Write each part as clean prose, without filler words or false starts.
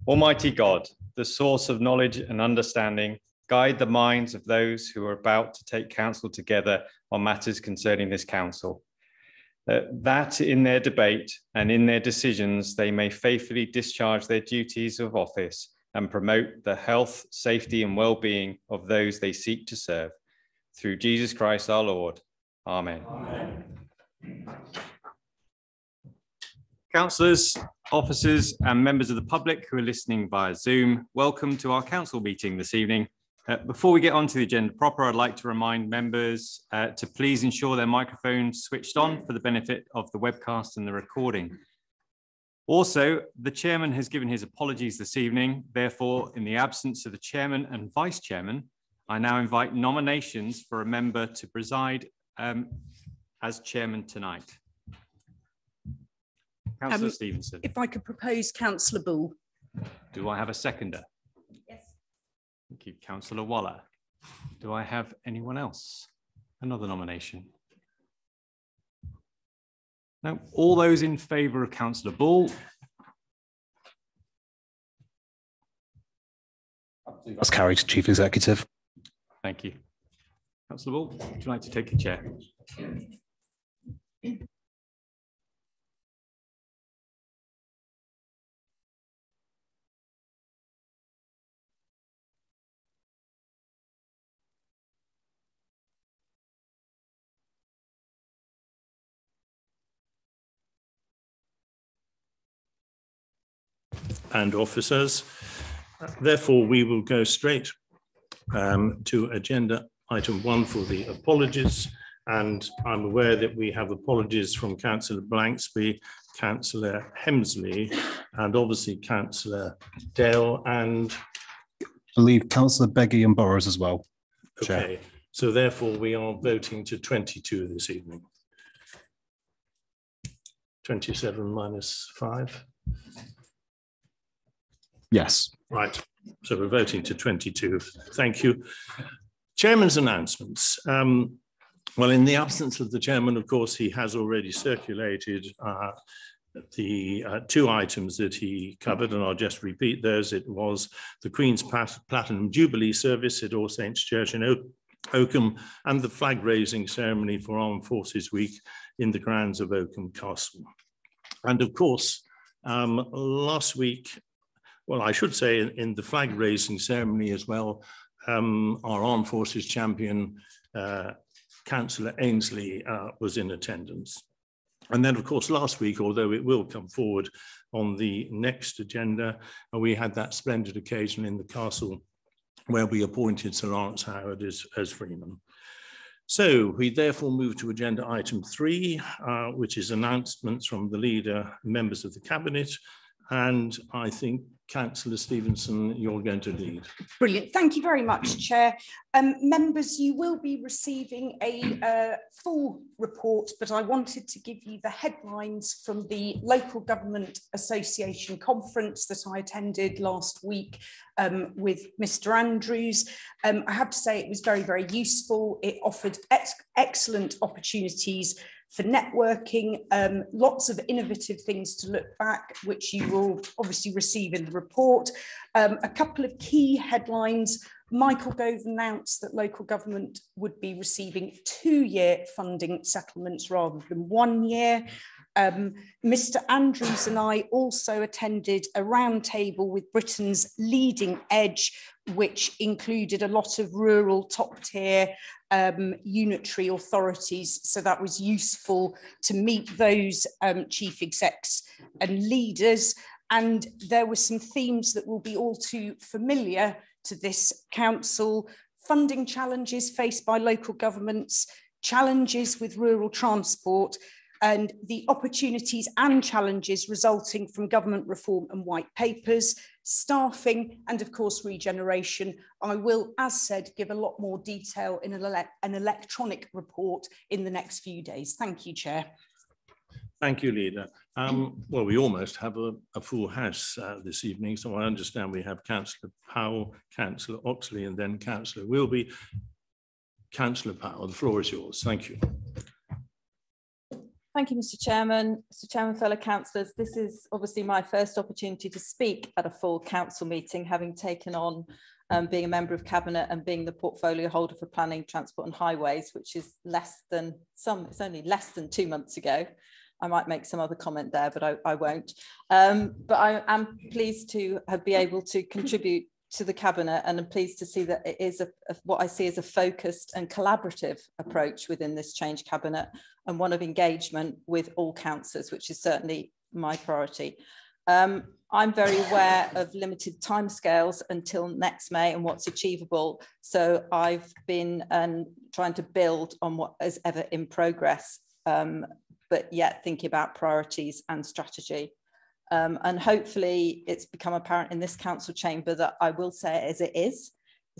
Almighty God, the source of knowledge and understanding, guide the minds of those who are about to take counsel together on matters concerning this council, that in their debate and in their decisions, they may faithfully discharge their duties of office and promote the health, safety, and well-being of those they seek to serve. Through Jesus Christ our Lord. Amen. Amen. Councillors, officers, and members of the public who are listening via Zoom, welcome to our council meeting this evening. Before we get on to the agenda proper, I'd like to remind members to please ensure their microphones switched on for the benefit of the webcast and the recording. Also, the chairman has given his apologies this evening. Therefore, in the absence of the chairman and vice chairman, I now invite nominations for a member to preside as chairman tonight. Councillor Stevenson. If I could propose Councillor Bull. Do I have a seconder? Yes. Thank you, Councillor Waller. Do I have anyone else? Another nomination? No. All those in favour of Councillor Bull? That's carried, Chief Executive. Thank you. Councillor Bull, would you like to take a chair? And officers. Therefore, we will go straight to agenda item 1 for the apologies. And I'm aware that we have apologies from Councillor Blanksby, Councillor Hemsley, and obviously Councillor Dale and I believe Councillor Beggy and Burrows as well. Okay, Chair. So therefore we are voting to 22 this evening. 27 minus 5. Yes. Right, so we're voting to 22. Thank you. Chairman's announcements. Well, in the absence of the chairman, of course, he has already circulated the 2 items that he covered, and I'll just repeat those. It was the Queen's Platinum Jubilee Service at All Saints Church in Oakham and the flag-raising ceremony for Armed Forces Week in the grounds of Oakham Castle. And of course, last week, well, I should say in the flag-raising ceremony as well, our Armed Forces champion, Councillor Ainsley, was in attendance. And then, of course, last week, although it will come forward on the next agenda, we had that splendid occasion in the castle where we appointed Sir Lawrence Howard as Freeman. So we therefore move to agenda item 3, which is announcements from the leader, members of the cabinet. And I think, Councillor Stevenson, you're going to lead. Brilliant. Thank you very much, Chair. Members, you will be receiving a full report, but I wanted to give you the headlines from the Local Government Association conference that I attended last week with Mr. Andrews. I have to say it was very, very useful. It offered excellent opportunities for networking, lots of innovative things to look back, which you will obviously receive in the report. A couple of key headlines. Michael Gove announced that local government would be receiving 2-year funding settlements rather than 1 year. Mr. Andrews and I also attended a roundtable with Britain's Leading Edge, which included a lot of rural top-tier unitary authorities. So that was useful to meet those chief execs and leaders. And there were some themes that will be all too familiar to this council: funding challenges faced by local governments, challenges with rural transport, and the opportunities and challenges resulting from government reform and white papers, staffing, and of course regeneration. I will, as said, give a lot more detail in an electronic report in the next few days. Thank you, Chair. Thank you, Leader. Well, we almost have a full house this evening, so I understand we have Councillor Powell, Councillor Oxley, and then Councillor Wilby. Councillor Powell, the floor is yours. Thank you. Thank you, Mr. Chairman. Mr. Chairman, fellow councillors, this is obviously my first opportunity to speak at a full council meeting, having taken on being a member of cabinet and being the portfolio holder for planning, transport and highways, which is it's only less than 2 months ago. I might make some other comment there, but I won't. But I am pleased to be able to contribute to the cabinet, and I'm pleased to see that it is what I see as a focused and collaborative approach within this change cabinet, and one of engagement with all councillors, which is certainly my priority. I'm very aware of limited timescales until next May and what's achievable. So I've been trying to build on what is ever in progress, but yet thinking about priorities and strategy. And hopefully it's become apparent in this council chamber that I will say it as it is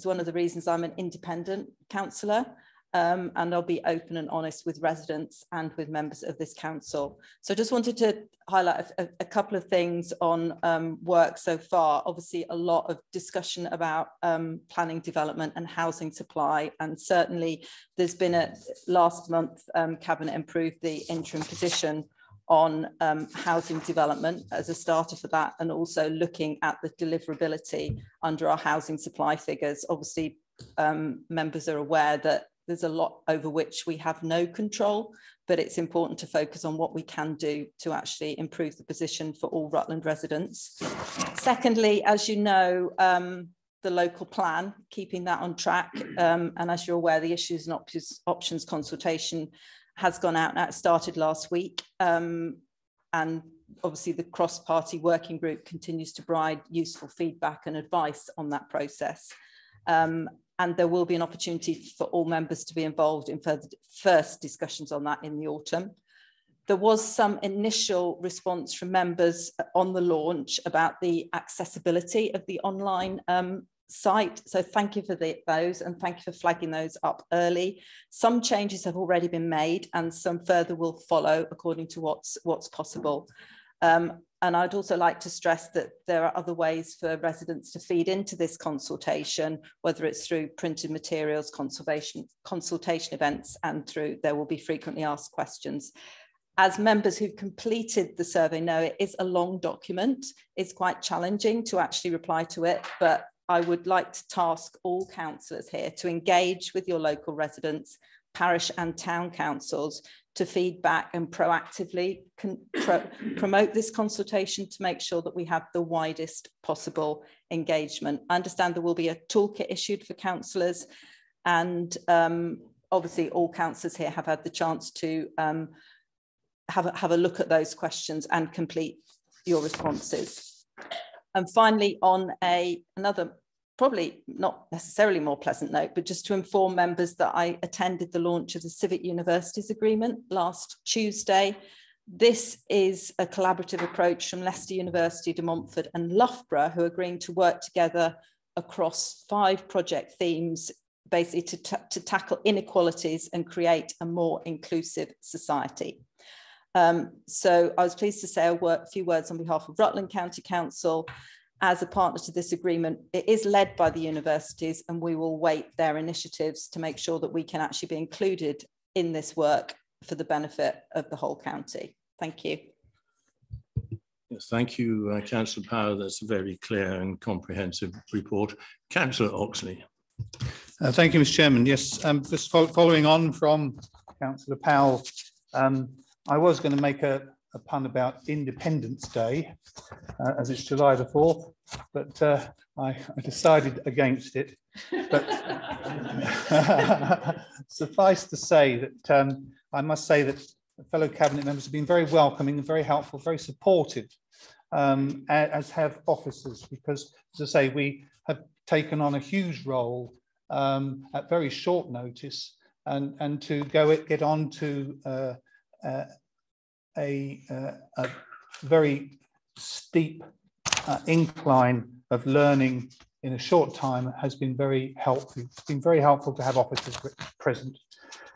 one of the reasons I'm an independent councillor. And I'll be open and honest with residents and with members of this council. So I just wanted to highlight a couple of things on work so far. Obviously, a lot of discussion about planning development and housing supply. And certainly there's been last month, Cabinet improved the interim position on housing development as a starter for that, and also looking at the deliverability under our housing supply figures. Obviously, members are aware that there's a lot over which we have no control, but it's important to focus on what we can do to actually improve the position for all Rutland residents. Secondly, as you know, the local plan, keeping that on track. And as you're aware, the issues and options consultation has gone out now. It started last week. And obviously the cross-party working group continues to provide useful feedback and advice on that process. And there will be an opportunity for all members to be involved in first discussions on that in the autumn. There was some initial response from members on the launch about the accessibility of the online site. So thank you for those, and thank you for flagging those up early. Some changes have already been made and some further will follow according to what's possible. And I'd also like to stress that there are other ways for residents to feed into this consultation, whether it's through printed materials, consultation events, and there will be frequently asked questions. As members who've completed the survey know, it is a long document. It's quite challenging to actually reply to it, but I would like to task all councillors here to engage with your local residents, parish and town councils, to feedback and proactively promote this consultation to make sure that we have the widest possible engagement. I understand there will be a toolkit issued for councillors, and obviously all councillors here have had the chance to have a look at those questions and complete your responses. And finally, on another probably not necessarily more pleasant note, but just to inform members that I attended the launch of the Civic Universities Agreement last Tuesday. This is a collaborative approach from Leicester University, De Montfort and Loughborough, who are agreeing to work together across 5 project themes, basically to tackle inequalities and create a more inclusive society. So I was pleased to say a few words on behalf of Rutland County Council. As a partner to this agreement, it is led by the universities, and we will weight their initiatives to make sure that we can actually be included in this work for the benefit of the whole county. Thank you. Yes, thank you, Councillor Power. That's a very clear and comprehensive report. Councillor Oxley. Thank you, Mr. Chairman. Yes, just following on from Councillor Powell, I was going to make a pun about Independence Day, as it's July the 4th, but I decided against it. But suffice to say that I must say that fellow cabinet members have been very welcoming and very helpful, very supportive, as have officers, because, as I say, we have taken on a huge role at very short notice, and to get on to a very steep incline of learning in a short time has been very helpful. It's been very helpful to have officers present.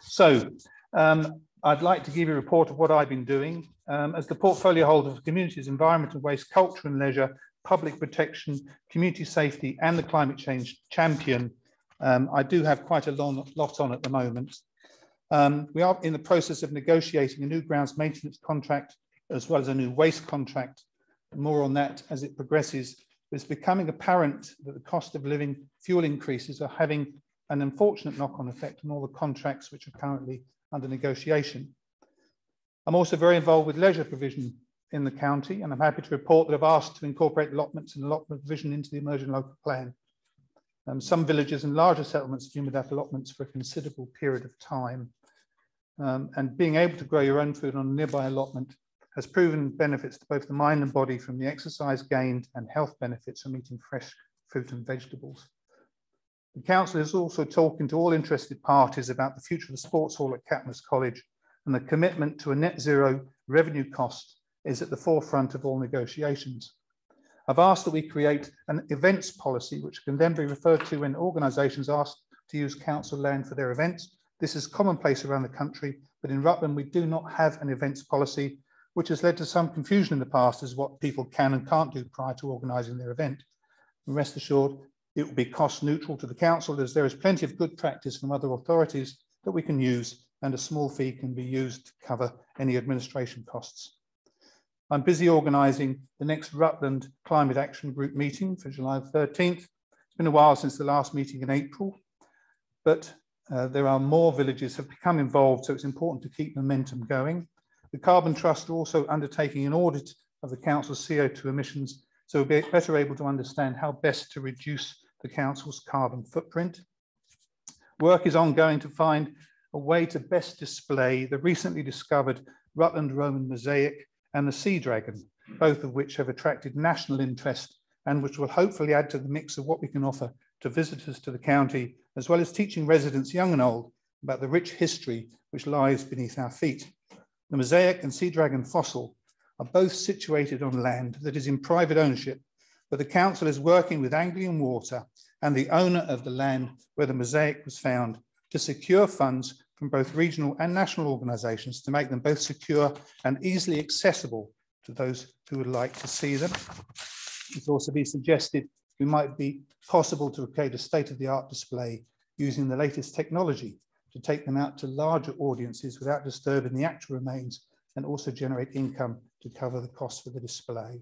So I'd like to give you a report of what I've been doing. As the portfolio holder for communities, environment and waste, culture and leisure, public protection, community safety and the climate change champion, I do have quite a lot on at the moment. We are in the process of negotiating a new grounds maintenance contract as well as a new waste contract. More on that as it progresses. It's becoming apparent that the cost of living fuel increases are having an unfortunate knock-on effect on all the contracts which are currently under negotiation. I'm also very involved with leisure provision in the county, and I'm happy to report that I've asked to incorporate allotments and allotment provision into the emerging local plan. Some villages and larger settlements have been without allotments for a considerable period of time. And being able to grow your own food on a nearby allotment has proven benefits to both the mind and body from the exercise gained and health benefits from eating fresh fruit and vegetables. The council is also talking to all interested parties about the future of the sports hall at Catmos College, and the commitment to a net zero revenue cost is at the forefront of all negotiations. I've asked that we create an events policy which can then be referred to when organisations ask to use council land for their events. This is commonplace around the country, but in Rutland we do not have an events policy, which has led to some confusion in the past as what people can and can't do prior to organising their event. And rest assured, it will be cost neutral to the council, as there is plenty of good practice from other authorities that we can use, and a small fee can be used to cover any administration costs. I'm busy organising the next Rutland Climate Action Group meeting for July 13th. It's been a while since the last meeting in April, but there are more villages have become involved, so it's important to keep momentum going. The Carbon Trust are also undertaking an audit of the council's CO2 emissions, so we'll be better able to understand how best to reduce the council's carbon footprint. Work is ongoing to find a way to best display the recently discovered Rutland Roman mosaic and the Sea Dragon, both of which have attracted national interest and which will hopefully add to the mix of what we can offer to visitors to the county, as well as teaching residents young and old about the rich history which lies beneath our feet. The mosaic and Sea Dragon fossil are both situated on land that is in private ownership, but the council is working with Anglian Water and the owner of the land where the mosaic was found to secure funds from both regional and national organisations to make them both secure and easily accessible to those who would like to see them. It's also been suggested it might be possible to create a state-of-the-art display using the latest technology to take them out to larger audiences without disturbing the actual remains, and also generate income to cover the cost for the display.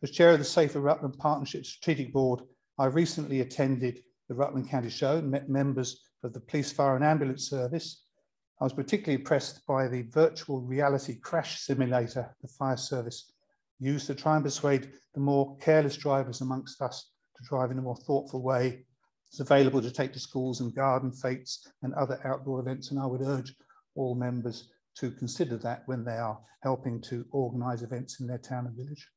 As chair of the Safer Rutland Partnership Strategic Board, I recently attended the Rutland County Show and met members of the Police, Fire and Ambulance Service. I was particularly impressed by the virtual reality crash simulator the fire service used to try and persuade the more careless drivers amongst us to drive in a more thoughtful way. It's available to take to schools and garden fetes and other outdoor events, and I would urge all members to consider that when they are helping to organise events in their town and village.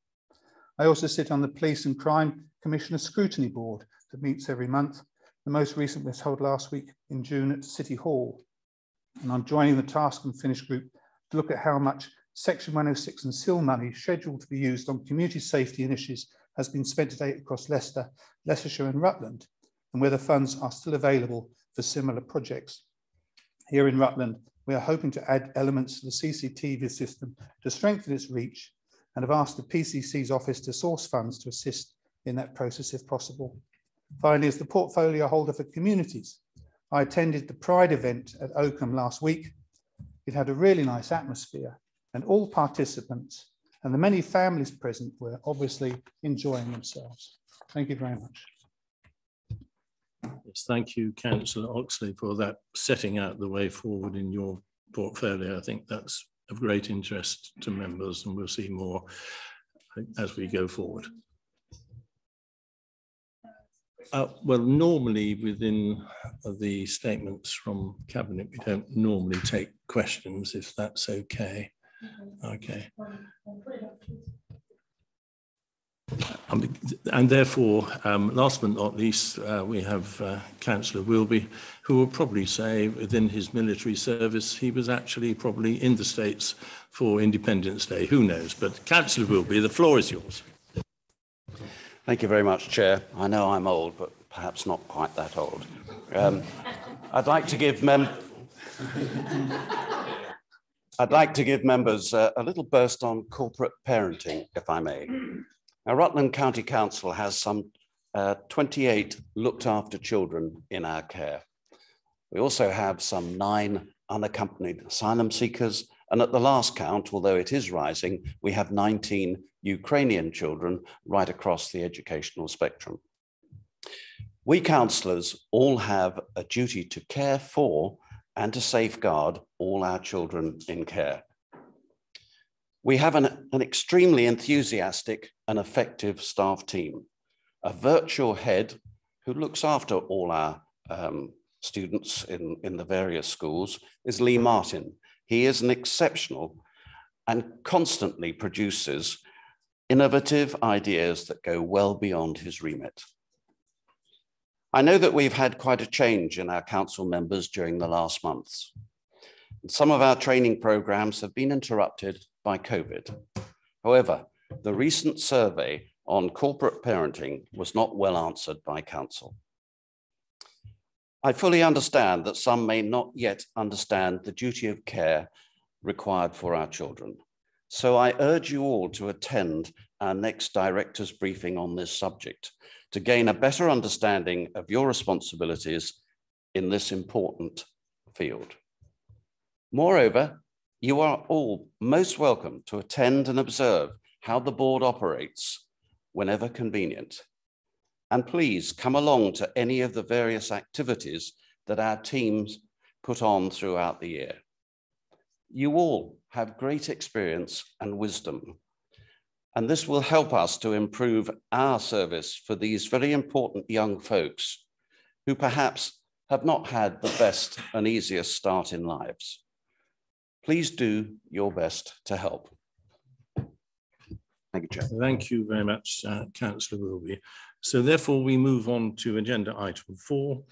I also sit on the Police and Crime Commissioner Scrutiny Board that meets every month. The most recent was held last week in June at City Hall. And I'm joining the Task and Finish group to look at how much Section 106 and SIL money scheduled to be used on community safety initiatives has been spent to date across Leicester, Leicestershire and Rutland, and whether funds are still available for similar projects. Here in Rutland, we are hoping to add elements to the CCTV system to strengthen its reach, and have asked the PCC's office to source funds to assist in that process if possible. Finally, as the portfolio holder for communities, I attended the Pride event at Oakham last week. It had a really nice atmosphere, and all participants and the many families present were obviously enjoying themselves. Thank you very much. Yes, thank you, Councillor Oxley, for that setting out the way forward in your portfolio. I think that's of great interest to members, and we'll see more as we go forward. Well, normally within the statements from Cabinet, we don't normally take questions, if that's okay. Okay. And therefore, last but not least, we have Councillor Wilby, who will probably say within his military service, he was actually probably in the States for Independence Day. Who knows? But Councillor Wilby, the floor is yours. Thank you very much, Chair. I know I'm old, but perhaps not quite that old. I'd like to give members a little burst on corporate parenting, if I may. Now, Rutland County Council has some 28 looked after children in our care. We also have some 9 unaccompanied asylum seekers. And at the last count, although it is rising, we have 19 Ukrainian children right across the educational spectrum. We counsellors all have a duty to care for and to safeguard all our children in care. We have an extremely enthusiastic and effective staff team, a virtual head who looks after all our students in the various schools is Lee Martin. He is an exceptional and constantly produces innovative ideas that go well beyond his remit. I know that we've had quite a change in our council members during the last months. Some of our training programs have been interrupted by COVID. However, the recent survey on corporate parenting was not well answered by council. I fully understand that some may not yet understand the duty of care required for our children. So I urge you all to attend our next director's briefing on this subject to gain a better understanding of your responsibilities in this important field. Moreover, you are all most welcome to attend and observe how the board operates whenever convenient. And please come along to any of the various activities that our teams put on throughout the year. You all have great experience and wisdom, and this will help us to improve our service for these very important young folks who perhaps have not had the best and easiest start in lives. Please do your best to help. Thank you, Chair. Thank you very much, Councillor Wilby. So therefore we move on to agenda item 4,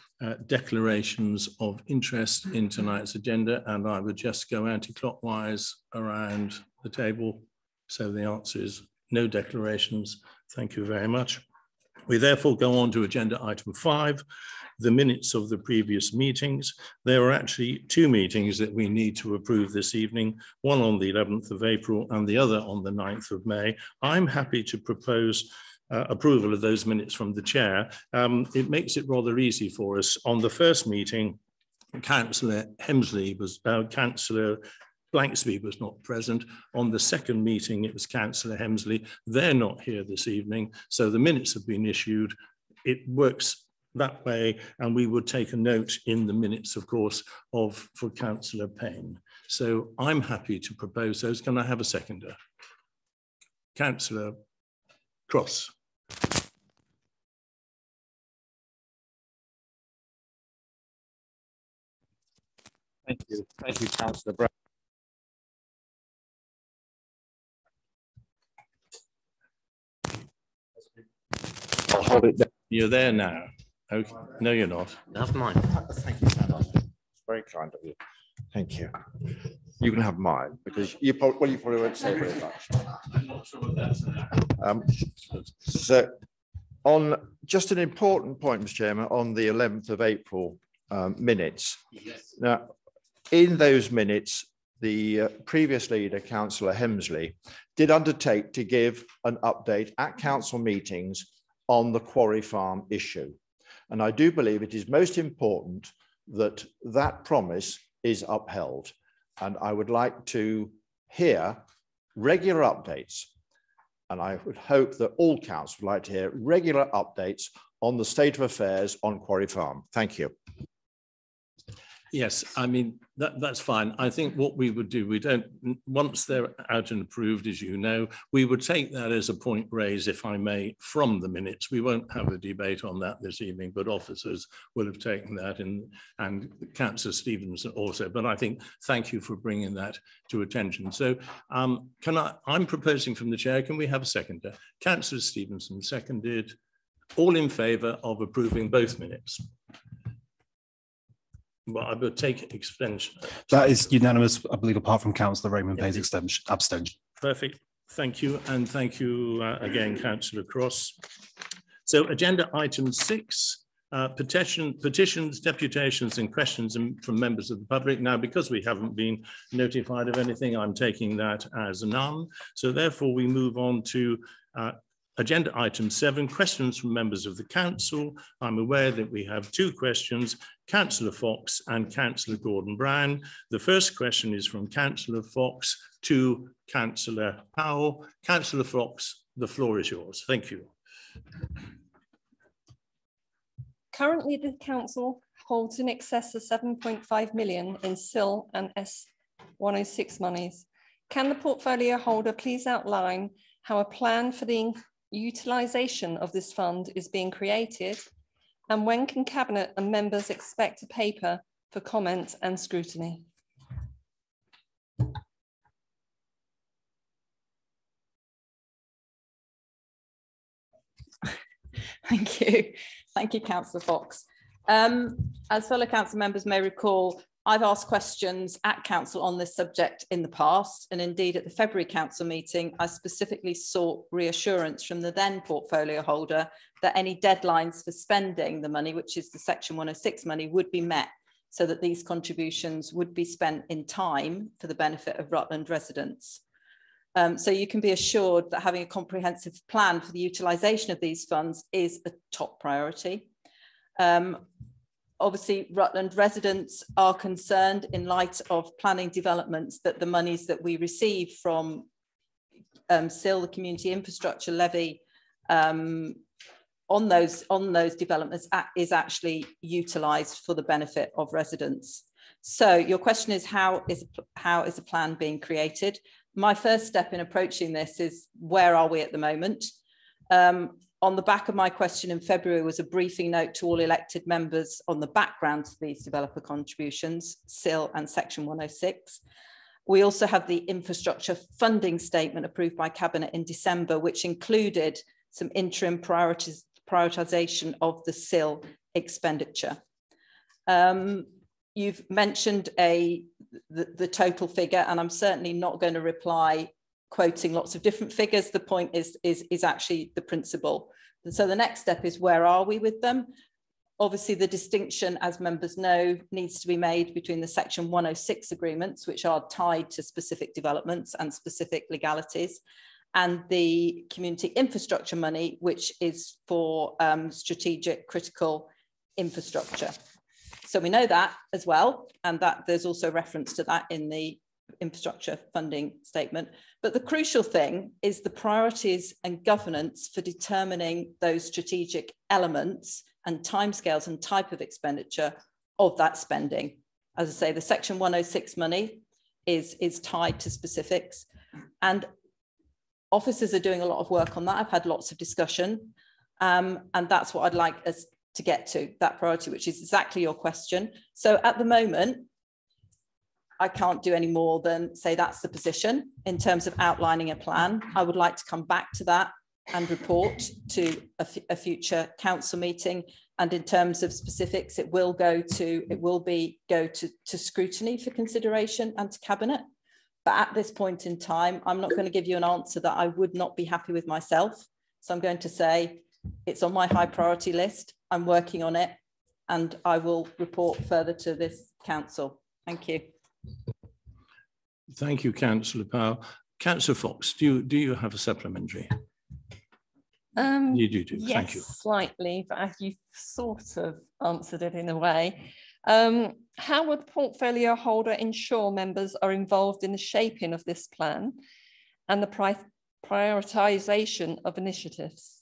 declarations of interest in tonight's agenda, and I would just go anti-clockwise around the table. So the answer is no declarations. Thank you very much. We therefore go on to agenda item 5, the minutes of the previous meetings. There are actually 2 meetings that we need to approve this evening, one on the 11th of April and the other on the 9th of May. I'm happy to propose approval of those minutes from the chair. It makes it rather easy for us. On the first meeting, Councillor Councillor Blanksby was not present. On the second meeting, it was Councillor Hemsley. They're not here this evening, so the minutes have been issued. It works that way, and we would take a note in the minutes, of course, for Councillor Payne. So I'm happy to propose those. Can I have a seconder? Councillor Cross. Thank you, Councillor Brown. I'll hold it down. You're there now. Okay. No, you're not. Have mine. Thank you, Sandra. Very kind of you. Thank you. You can have mine because you probably won't say very much. I'm not sure what that's So, on just an important point, Mr. Chairman, on the 11th of April minutes. Yes. Now, in those minutes, the previous leader, Councillor Hemsley, did undertake to give an update at council meetings on the Quarry Farm issue. And I do believe it is most important that that promise is upheld. And I would like to hear regular updates. And I would hope that all councils would like to hear regular updates on the state of affairs on Quarry Farm. Thank you. Yes, I mean, that's fine. I think what we would do, once they're out and approved, as you know, we would take that as a point raised, if I may, from the minutes. We won't have a debate on that this evening, but officers will have taken that and Councillor Stevenson also. But I think, thank you for bringing that to attention. So I'm proposing from the chair, can we have a seconder? Councillor Stevenson seconded. All in favour of approving both minutes? Well, I would take extension. That is unanimous, I believe, apart from Councillor Raymond Payne's abstention. Perfect. Thank you. And thank you again, Councillor Cross. So agenda item 6, petitions, deputations and questions from members of the public. Now, because we haven't been notified of anything, I'm taking that as none. So therefore we move on to Agenda item 7, questions from members of the council. I'm aware that we have 2 questions, Councillor Fox and Councillor Gordon-Brown. The first question is from Councillor Fox to Councillor Powell. Councillor Fox, the floor is yours. Thank you. Currently, the council holds in excess of 7.5 million in SIL and S106 monies. Can the portfolio holder please outline how a plan for the utilisation of this fund is being created, and when can Cabinet and members expect a paper for comment and scrutiny? Thank you. Thank you, Councillor Fox. As fellow council members may recall, I've asked questions at council on this subject in the past, and indeed at the February council meeting, I specifically sought reassurance from the then portfolio holder that any deadlines for spending the money, which is the Section 106 money, would be met so that these contributions would be spent in time for the benefit of Rutland residents. So you can be assured that having a comprehensive plan for the utilisation of these funds is a top priority. Obviously, Rutland residents are concerned in light of planning developments that the monies that we receive from SIL, the Community Infrastructure Levy, on those developments is actually utilised for the benefit of residents. So your question is, how is a plan being created? My first step in approaching this is, where are we at the moment? On the back of my question in February was a briefing note to all elected members on the background to these developer contributions, SIL and Section 106. We also have the infrastructure funding statement approved by Cabinet in December, which included some interim prioritisation of the SIL expenditure. You've mentioned the total figure, and I'm certainly not going to reply quoting lots of different figures. The point is actually the principle. And so the next step is, where are we with them? Obviously, the distinction, as members know, needs to be made between the Section 106 agreements, which are tied to specific developments and specific legalities, and the community infrastructure money, which is for strategic critical infrastructure. So we know that as well, and that there's also reference to that in the infrastructure funding statement. But the crucial thing is the priorities and governance for determining those strategic elements and timescales and type of expenditure of that spending. As I say, the Section 106 money is tied to specifics, and officers are doing a lot of work on that. I've had lots of discussion, and that's what I'd like us to get to, that priority, which is exactly your question. So at the moment, I can't do any more than say that's the position in terms of outlining a plan. I would like to come back to that and report to a future council meeting. And in terms of specifics, it will go to scrutiny for consideration and to Cabinet. But at this point in time, I'm not going to give you an answer that I would not be happy with myself. So I'm going to say it's on my high priority list. I'm working on it, and I will report further to this council. Thank you. Thank you, Councillor Powell. Councillor Fox, do you have a supplementary? You do. Yes, thank you. Slightly, but you've sort of answered it in a way. How would the portfolio holder ensure members are involved in the shaping of this plan and the prioritisation of initiatives?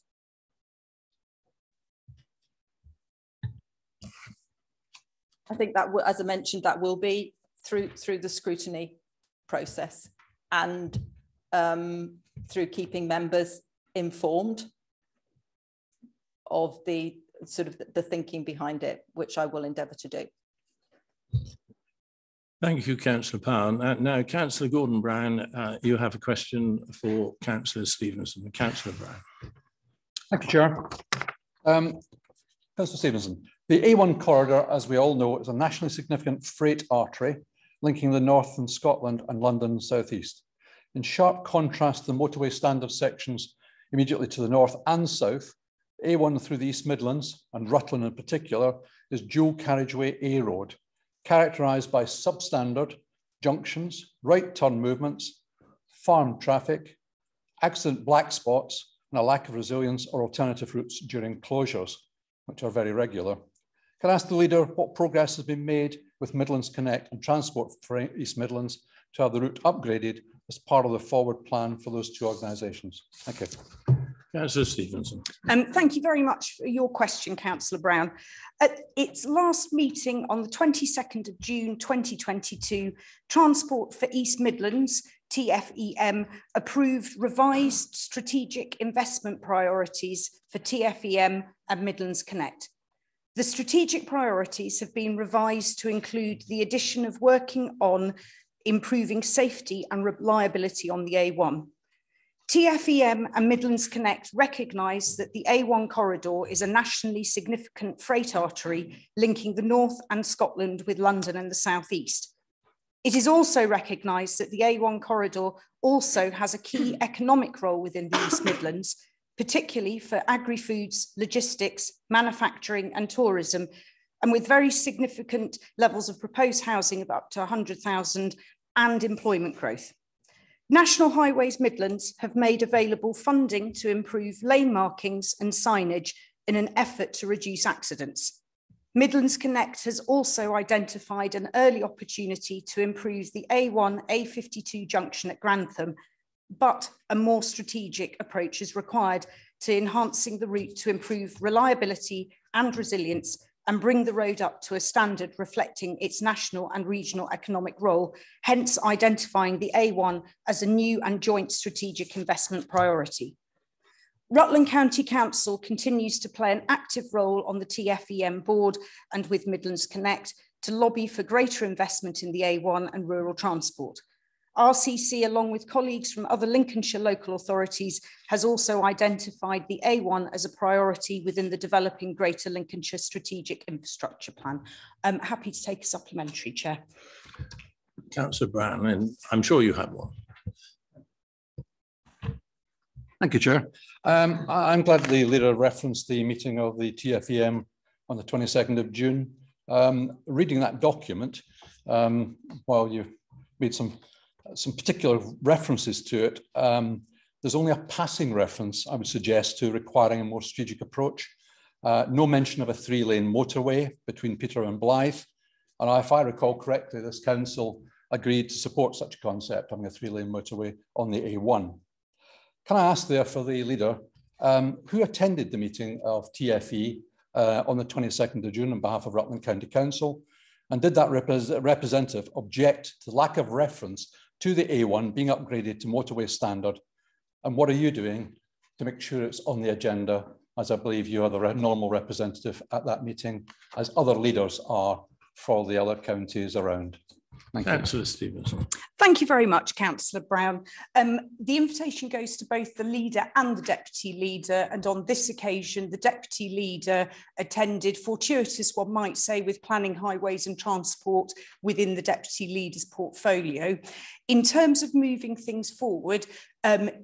I think that, as I mentioned, that will be through the scrutiny process and through keeping members informed of the sort of the thinking behind it, which I will endeavour to do. Thank you, Councillor Powell. Now, Councillor Gordon-Brown, you have a question for Councillor Stevenson. Councillor Brown. Thank you, Chair. Councillor Stevenson, the A1 corridor, as we all know, is a nationally significant freight artery linking the north and Scotland and London south east. In sharp contrast to the motorway standard sections immediately to the north and south, A1 through the East Midlands, and Rutland in particular, is dual carriageway A road, characterised by substandard junctions, right turn movements, farm traffic, accident black spots, and a lack of resilience or alternative routes during closures, which are very regular. Can I ask the leader what progress has been made with Midlands Connect and Transport for East Midlands to have the route upgraded as part of the forward plan for those two organisations? Thank you. Councillor Stevenson. Thank you very much for your question, Councillor Brown. At its last meeting on the 22nd of June 2022, Transport for East Midlands, TFEM, approved revised strategic investment priorities for TFEM and Midlands Connect. The strategic priorities have been revised to include the addition of working on improving safety and reliability on the A1. TFEM and Midlands Connect recognise that the A1 corridor is a nationally significant freight artery linking the North and Scotland with London and the South East. It is also recognised that the A1 corridor also has a key economic role within the East Midlands, particularly for agri-foods, logistics, manufacturing and tourism, and with very significant levels of proposed housing of up to 100,000 and employment growth. National Highways Midlands have made available funding to improve lane markings and signage in an effort to reduce accidents. Midlands Connect has also identified an early opportunity to improve the A1-A52 junction at Grantham, but a more strategic approach is required to enhancing the route to improve reliability and resilience and bring the road up to a standard reflecting its national and regional economic role, hence identifying the A1 as a new and joint strategic investment priority. Rutland County Council continues to play an active role on the TFEM board and with Midlands Connect to lobby for greater investment in the A1 and rural transport. RCC, along with colleagues from other Lincolnshire local authorities, has also identified the A1 as a priority within the developing Greater Lincolnshire Strategic Infrastructure Plan. I'm happy to take a supplementary, Chair. Councillor Brown, and I'm sure you have one. Thank you, Chair. I'm glad the leader referenced the meeting of the TFEM on the 22nd of June. Reading that document, while you made some particular references to it, there's only a passing reference, I would suggest, to requiring a more strategic approach. No mention of a 3-lane motorway between Peterborough and Blyth. And if I recall correctly, this council agreed to support such a concept, having a 3-lane motorway on the A1. Can I ask therefore the leader, who attended the meeting of TFE on the 22nd of June on behalf of Rutland County Council? And did that representative object to lack of reference to the A1 being upgraded to motorway standard? And what are you doing to make sure it's on the agenda, as I believe you are the normal representative at that meeting, as other leaders are for the other counties around? Thank you. Councillor Stevenson. Thank you very much, Councillor Brown. The invitation goes to both the leader and the deputy leader, and on this occasion, the deputy leader attended, fortuitous one might say, with planning, highways and transport within the deputy leader's portfolio. In terms of moving things forward,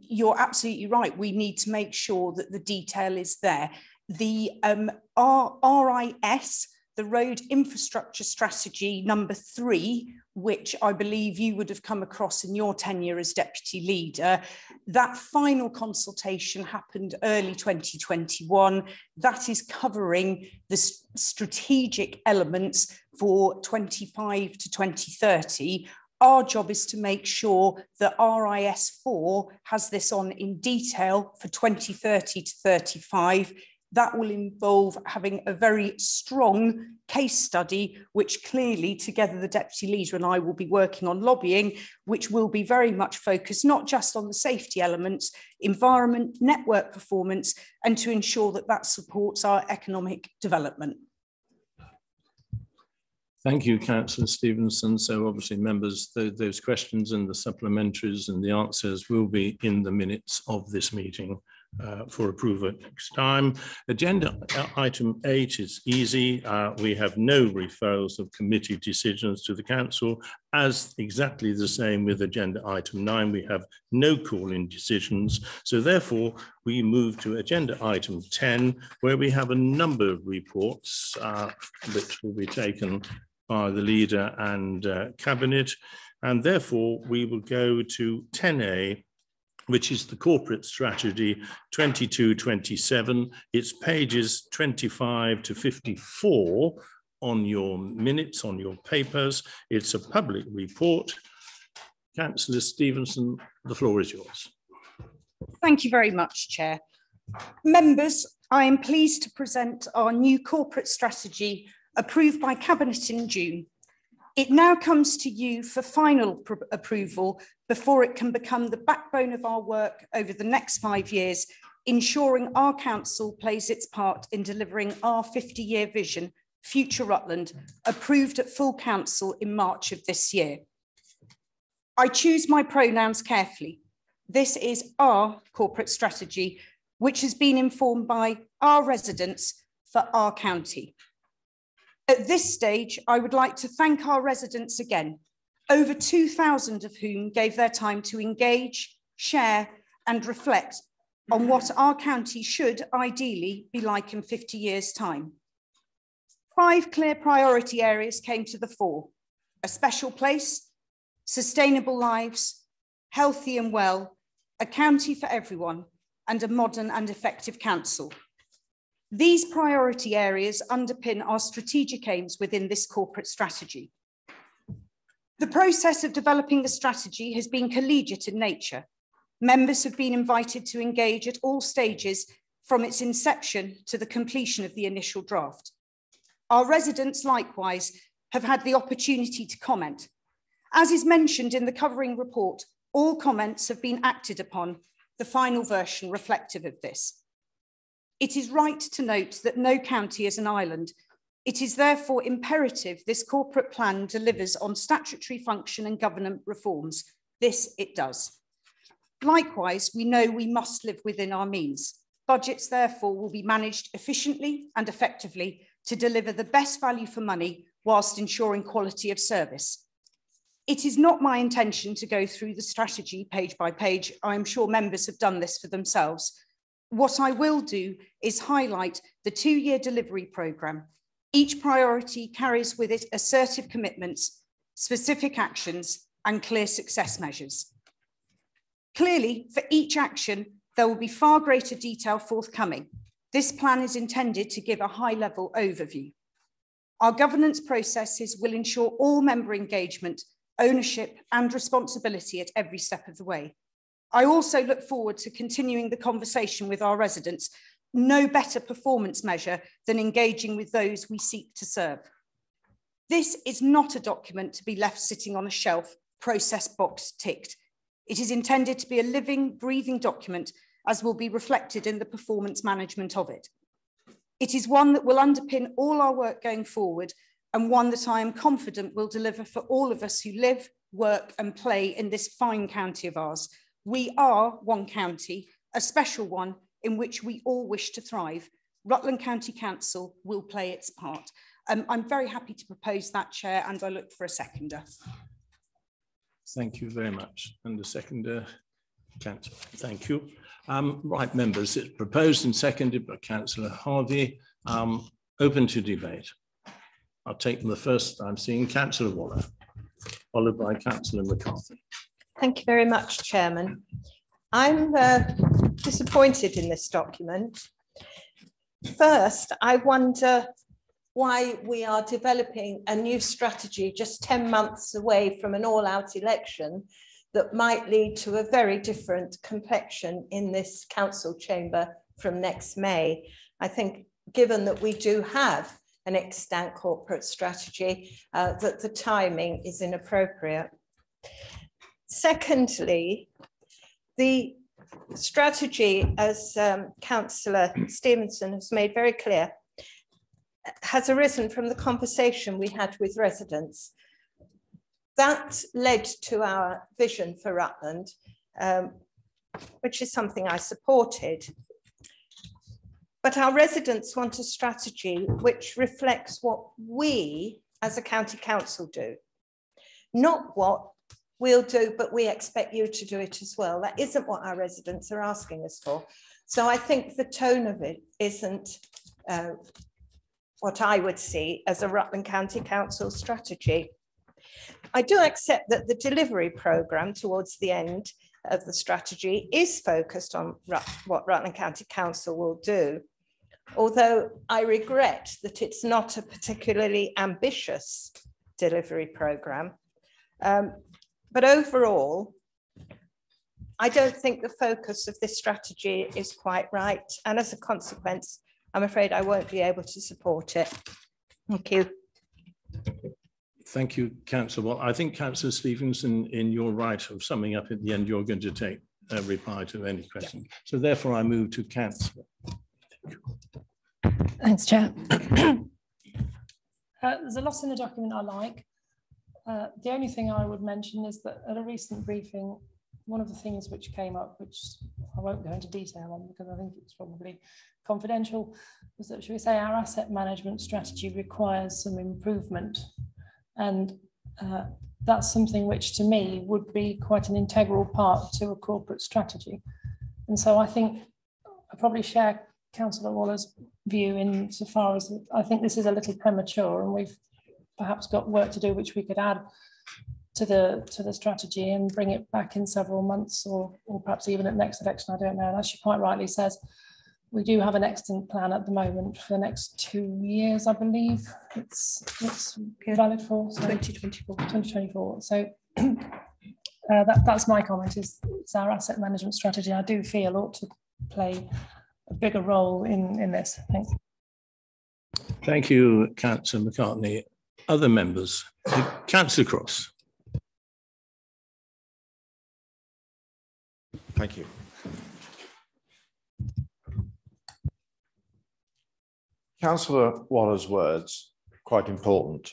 you're absolutely right. We need to make sure that the detail is there. The RIS, the Road Infrastructure Strategy number 3, which I believe you would have come across in your tenure as deputy leader, that final consultation happened early 2021. That is covering the strategic elements for 25 to 2030. Our job is to make sure that RIS4 has this on in detail for 2030 to 35. That will involve having a very strong case study, which clearly together the deputy leader and I will be working on lobbying, which will be very much focused not just on the safety elements, environment, network performance, and to ensure that that supports our economic development. Thank you, Councillor Stevenson. So obviously members, those questions and the supplementaries and the answers will be in the minutes of this meeting for approval next time. Agenda item 8 is easy. We have no referrals of committee decisions to the council, as exactly the same with agenda item 9. We have no call-in decisions. So therefore we move to agenda item 10, where we have a number of reports which will be taken by the leader and cabinet. And therefore we will go to 10A, which is the corporate strategy 22-27. It's pages 25 to 54 on your minutes, on your papers. It's a public report. Councillor Stevenson, the floor is yours. Thank you very much, Chair. Members, I am pleased to present our new corporate strategy approved by Cabinet in June. It now comes to you for final approval before it can become the backbone of our work over the next 5 years, ensuring our council plays its part in delivering our 50-year vision, Future Rutland, approved at full council in March of this year. I choose my pronouns carefully. This is our corporate strategy, which has been informed by our residents for our county. At this stage, I would like to thank our residents again, over 2,000 of whom gave their time to engage, share, and reflect on what our county should ideally be like in 50 years' time. 5 clear priority areas came to the fore: a special place, sustainable lives, healthy and well, a county for everyone, and a modern and effective council. These priority areas underpin our strategic aims within this corporate strategy. The process of developing the strategy has been collegiate in nature. Members have been invited to engage at all stages from its inception to the completion of the initial draft. Our residents likewise have had the opportunity to comment. As is mentioned in the covering report, all comments have been acted upon, the final version reflective of this. It is right to note that no county is an island. It is therefore imperative this corporate plan delivers on statutory function and government reforms. This it does. Likewise, we know we must live within our means. Budgets therefore will be managed efficiently and effectively to deliver the best value for money whilst ensuring quality of service. It is not my intention to go through the strategy page by page. I'm sure members have done this for themselves. What I will do is highlight the 2-year delivery programme. Each priority carries with it assertive commitments, specific actions, and clear success measures. Clearly, for each action, there will be far greater detail forthcoming. This plan is intended to give a high-level overview. Our governance processes will ensure all member engagement, ownership, and responsibility at every step of the way. I also look forward to continuing the conversation with our residents. No better performance measure than engaging with those we seek to serve. This is not a document to be left sitting on a shelf, process box ticked. It is intended to be a living, breathing document, as will be reflected in the performance management of it. It is one that will underpin all our work going forward, and one that I am confident will deliver for all of us who live, work, and play in this fine county of ours. We are one county, a special one in which we all wish to thrive. Rutland County Council will play its part. I'm very happy to propose that, Chair, and I look for a seconder. Thank you very much. And the seconder, Councillor. Thank you. Right, members, it's proposed and seconded by Councillor Harvey. Open to debate. I'll take them the first I'm seeing Councillor Waller, followed by Councillor McCarthy. Thank you very much, Chairman. I'm disappointed in this document. First, I wonder why we are developing a new strategy just 10 months away from an all-out election that might lead to a very different complexion in this council chamber from next May. I think, given that we do have an extant corporate strategy, that the timing is inappropriate. Secondly, the strategy, as Councillor Stevenson has made very clear, has arisen from the conversation we had with residents. That led to our vision for Rutland, which is something I supported. But our residents want a strategy which reflects what we as a county council do, not what we'll do, but we expect you to do it as well. That isn't what our residents are asking us for. So I think the tone of it isn't what I would see as a Rutland County Council strategy. I do accept that the delivery programme towards the end of the strategy is focused on what Rutland County Council will do, although I regret that it's not a particularly ambitious delivery programme. But overall, I don't think the focus of this strategy is quite right. And as a consequence, I'm afraid I won't be able to support it. Thank you. Thank you, Councillor. Well, I think Councillor Stevenson, in your right of summing up at the end, you're going to take a reply to any question. Yeah. So therefore, I move to Councillor. Thanks, Chair. There's a lot in the document I like. The only thing I would mention is that at a recent briefing, one of the things which came up, which I won't go into detail on because I think it's probably confidential, was that, should we say, our asset management strategy requires some improvement. And that's something which to me would be quite an integral part to a corporate strategy. And so I think I probably share Councillor Waller's view insofar as I think this is a little premature and we've perhaps got work to do which we could add to the strategy and bring it back in several months or perhaps even at next election, I don't know. And as she quite rightly says, we do have an extant plan at the moment for the next 2 years, I believe. It's valid for so 2024. So that's my comment, is it's our asset management strategy I do feel ought to play a bigger role in this. Thanks. Thank you, Councillor McCartney. Other members, Councillor Cross. Thank you. Councillor Waller's words are quite important,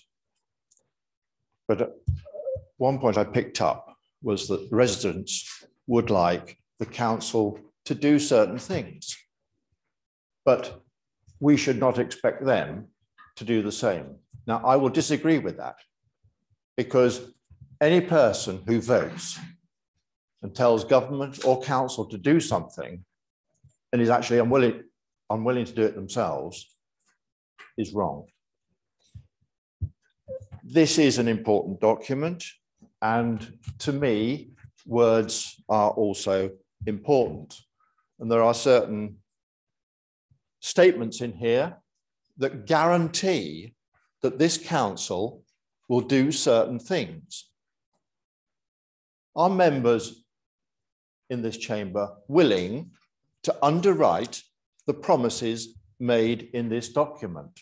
but one point I picked up was that residents would like the council to do certain things, but we should not expect them to do the same. Now, I will disagree with that, because any person who votes and tells government or council to do something and is actually unwilling to do it themselves is wrong. This is an important document, and to me, words are also important. And there are certain statements in here that guarantee that this council will do certain things. Are members in this chamber willing to underwrite the promises made in this document?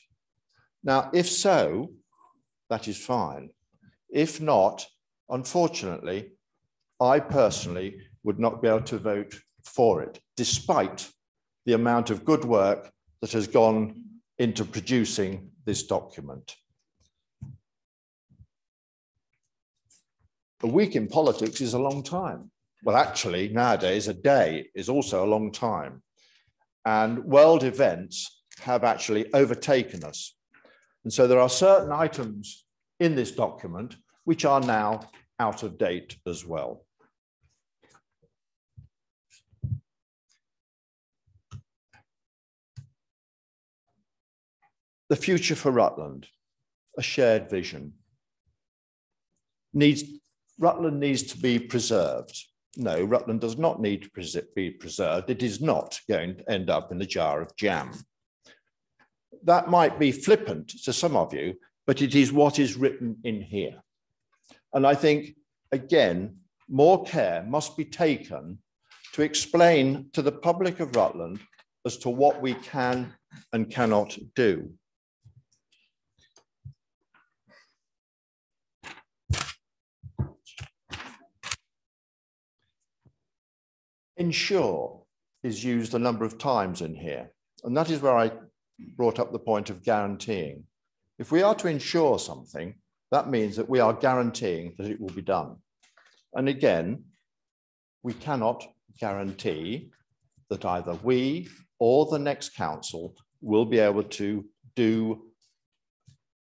Now, if so, that is fine. If not, unfortunately, I personally would not be able to vote for it, despite the amount of good work that has gone into producing this document. A week in politics is a long time. Well, actually, nowadays, a day is also a long time. And world events have actually overtaken us. And so there are certain items in this document which are now out of date as well. The future for Rutland, a shared vision. Rutland needs to be preserved. No, Rutland does not need to be preserved. It is not going to end up in the jar of jam. That might be flippant to some of you, but it is what is written in here. And I think, again, more care must be taken to explain to the public of Rutland as to what we can and cannot do. Ensure is used a number of times in here, and that is where I brought up the point of guaranteeing. If we are to ensure something, that means that we are guaranteeing that it will be done. And again, we cannot guarantee that either we or the next council will be able to do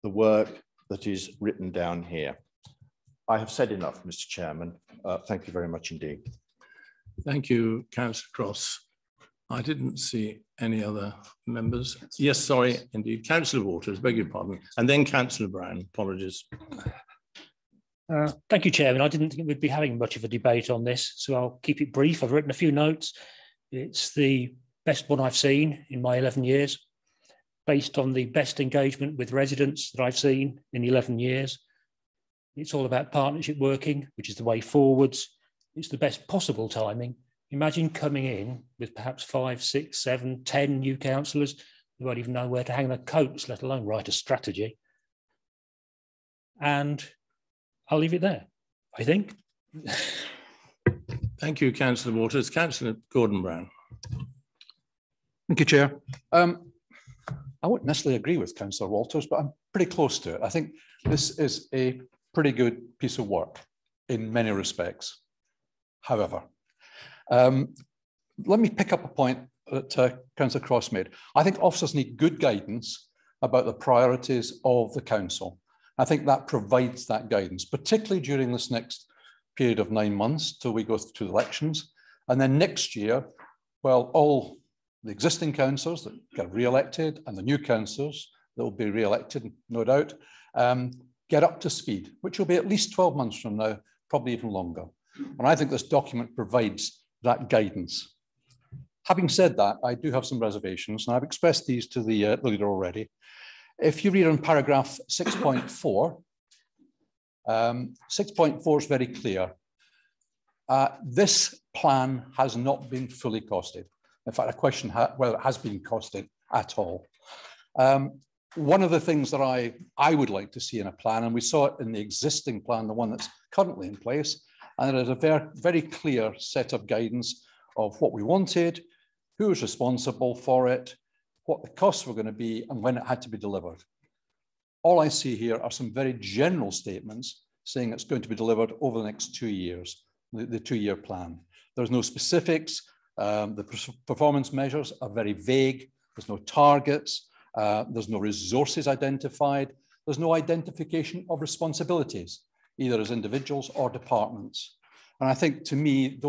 the work that is written down here. I have said enough, Mr. Chairman. Thank you very much indeed. Thank you, Councillor Cross. I didn't see any other members. Yes, sorry, indeed. Councillor Waters, beg your pardon. And then Councillor Brown, apologies. Thank you, Chairman. I didn't think we'd be having much of a debate on this, so I'll keep it brief. I've written a few notes. It's the best one I've seen in my 11 years, based on the best engagement with residents that I've seen in 11 years. It's all about partnership working, which is the way forwards. It's the best possible timing. Imagine coming in with perhaps 5, 6, 7, 10 new councillors who won't even know where to hang their coats, let alone write a strategy. And I'll leave it there, I think. Thank you, Councillor Waters. Councillor Gordon-Brown. Thank you, Chair. I won't necessarily agree with Councillor Walters, but I'm pretty close to it. I think this is a pretty good piece of work in many respects. However, let me pick up a point that Councillor Cross made. I think officers need good guidance about the priorities of the council. I think that provides that guidance, particularly during this next period of 9 months till we go through elections. And then next year, well, all the existing councillors that get re-elected and the new councillors that will be re-elected, no doubt, get up to speed, which will be at least 12 months from now, probably even longer. And I think this document provides that guidance. Having said that, I do have some reservations, and I've expressed these to the leader already. If you read on paragraph 6.4, 6.4 is very clear. This plan has not been fully costed. In fact, I question whether it has been costed at all. One of the things that I would like to see in a plan, and we saw it in the existing plan, the one that's currently in place, and there is a very clear set of guidance of what we wanted, who was responsible for it, what the costs were going to be, and when it had to be delivered. All I see here are some very general statements saying it's going to be delivered over the next 2 years, the 2-year plan. There's no specifics. The performance measures are very vague. There's no targets. There's no resources identified. There's no identification of responsibilities, either as individuals or departments. And I think, to me,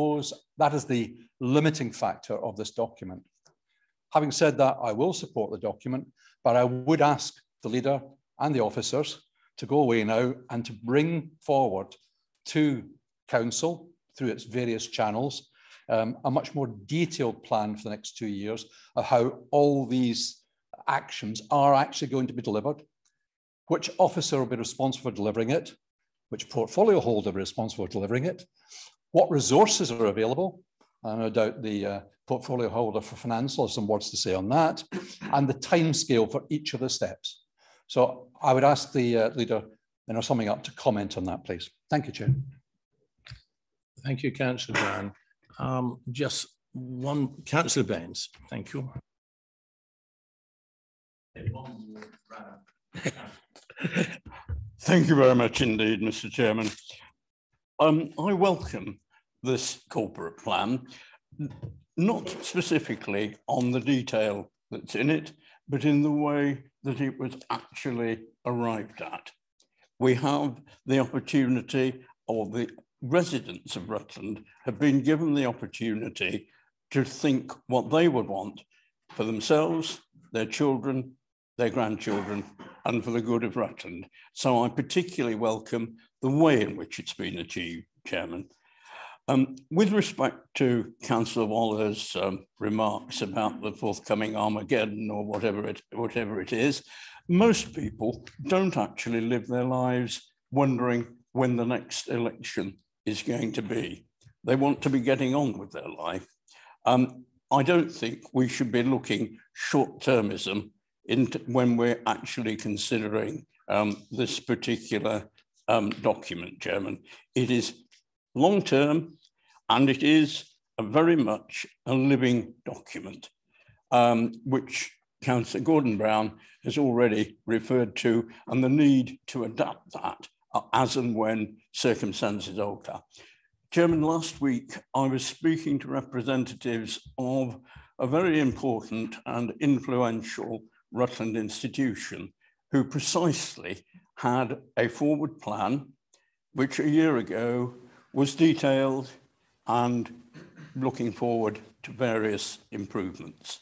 that is the limiting factor of this document. Having said that, I will support the document, but I would ask the leader and the officers to go away now and to bring forward to council, through its various channels, a much more detailed plan for the next 2 years of how all these actions are actually going to be delivered, which officer will be responsible for delivering it, which portfolio holder will be responsible for delivering it, what resources are available, and no doubt the portfolio holder for finance will have some words to say on that, and the timescale for each of the steps. So I would ask the leader, summing up, to comment on that, please. Thank you, Chair. Thank you, Councillor Brown. Just one, Councillor Baines. Thank you. Thank you very much indeed, Mr. Chairman. I welcome this corporate plan, not specifically on the detail that's in it, but in the way that it was actually arrived at. We have the opportunity, or the residents of Rutland have been given the opportunity to think what they would want for themselves, their children, their grandchildren, and for the good of Rutland. So I particularly welcome the way in which it's been achieved, Chairman. With respect to Councillor Waller's remarks about the forthcoming Armageddon or whatever it is, most people don't actually live their lives wondering when the next election is going to be. They want to be getting on with their life. I don't think we should be looking short-termism when we're actually considering this particular document, Chairman. It is long-term, and it is very much a living document, which Councillor Gordon-Brown has already referred to, and the need to adapt that as and when circumstances alter. Chairman, last week I was speaking to representatives of a very important and influential Rutland institution who precisely had a forward plan which a year ago was detailed and looking forward to various improvements.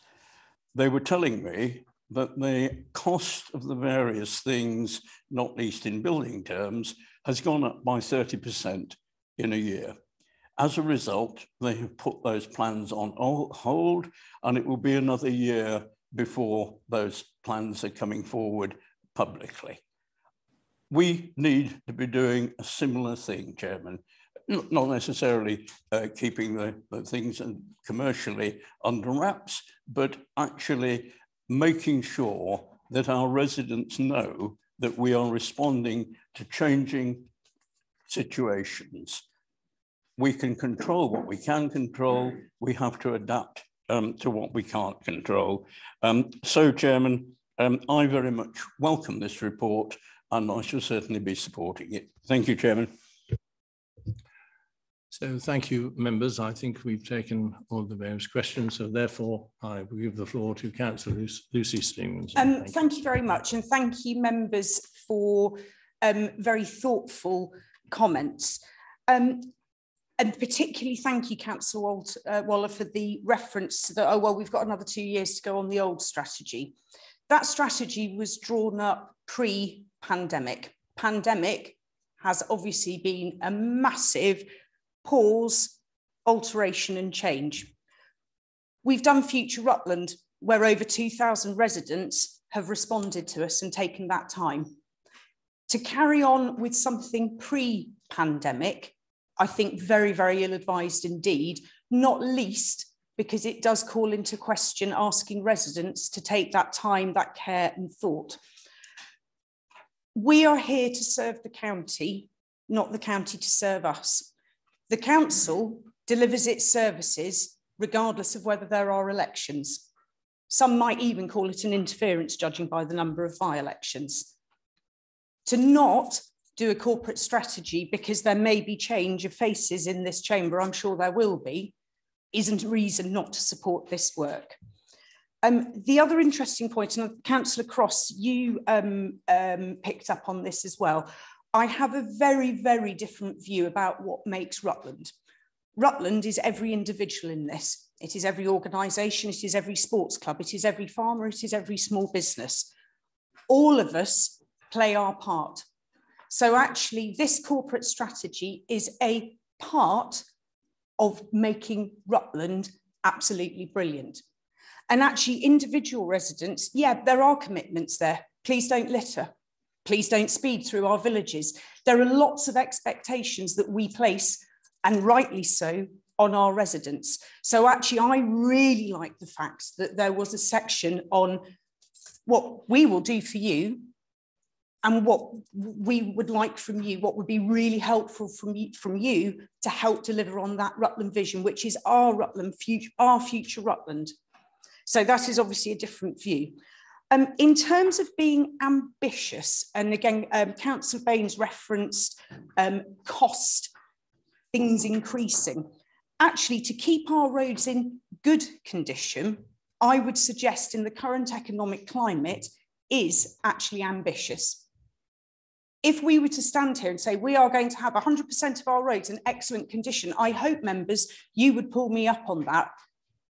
They were telling me that the cost of the various things, not least in building terms, has gone up by 30% in a year. As a result, they have put those plans on hold, and it will be another year before those plans are coming forward publicly. We need to be doing a similar thing, Chairman, not necessarily keeping the things commercially under wraps, but actually making sure that our residents know that we are responding to changing situations. We can control what we can control. We have to adapt to what we can't control. So, Chairman, I very much welcome this report, and I shall certainly be supporting it. Thank you, Chairman. So thank you, members. I think we've taken all the various questions. So therefore, I will give the floor to Councillor Lucy Stevenson. Thank you very much. And thank you, members, for very thoughtful comments. And particularly thank you, Councillor Waller, for the reference to the, oh, well, we've got another 2 years to go on the old strategy. That strategy was drawn up pre-pandemic. Pandemic has obviously been a massive pause, alteration and change. We've done Future Rutland, where over 2,000 residents have responded to us and taken that time. To carry on with something pre-pandemic, I think very, very ill-advised indeed, not least because it does call into question asking residents to take that time, that care and thought. We are here to serve the county, not the county to serve us. The council delivers its services regardless of whether there are elections. Some might even call it an interference, judging by the number of by-elections. To not do a corporate strategy because there may be change of faces in this chamber, I'm sure there will be, isn't a reason not to support this work. The other interesting point, and Councillor Cross, you picked up on this as well, I have a very, very different view about what makes Rutland. Rutland is every individual in this. It is every organisation, it is every sports club, it is every farmer, it is every small business. All of us play our part. So actually this corporate strategy is a part of making Rutland absolutely brilliant. And actually individual residents, yeah, there are commitments there. Please don't litter. Please don't speed through our villages. There are lots of expectations that we place, and rightly so, on our residents. So actually, I really like the fact that there was a section on what we will do for you and what we would like from you, what would be really helpful from you to help deliver on that Rutland vision, which is our Rutland, our future Rutland. So that is obviously a different view. In terms of being ambitious, and again, Councillor Baines referenced cost, things increasing. Actually, to keep our roads in good condition, I would suggest in the current economic climate is actually ambitious. If we were to stand here and say we are going to have 100% of our roads in excellent condition, I hope, members, you would pull me up on that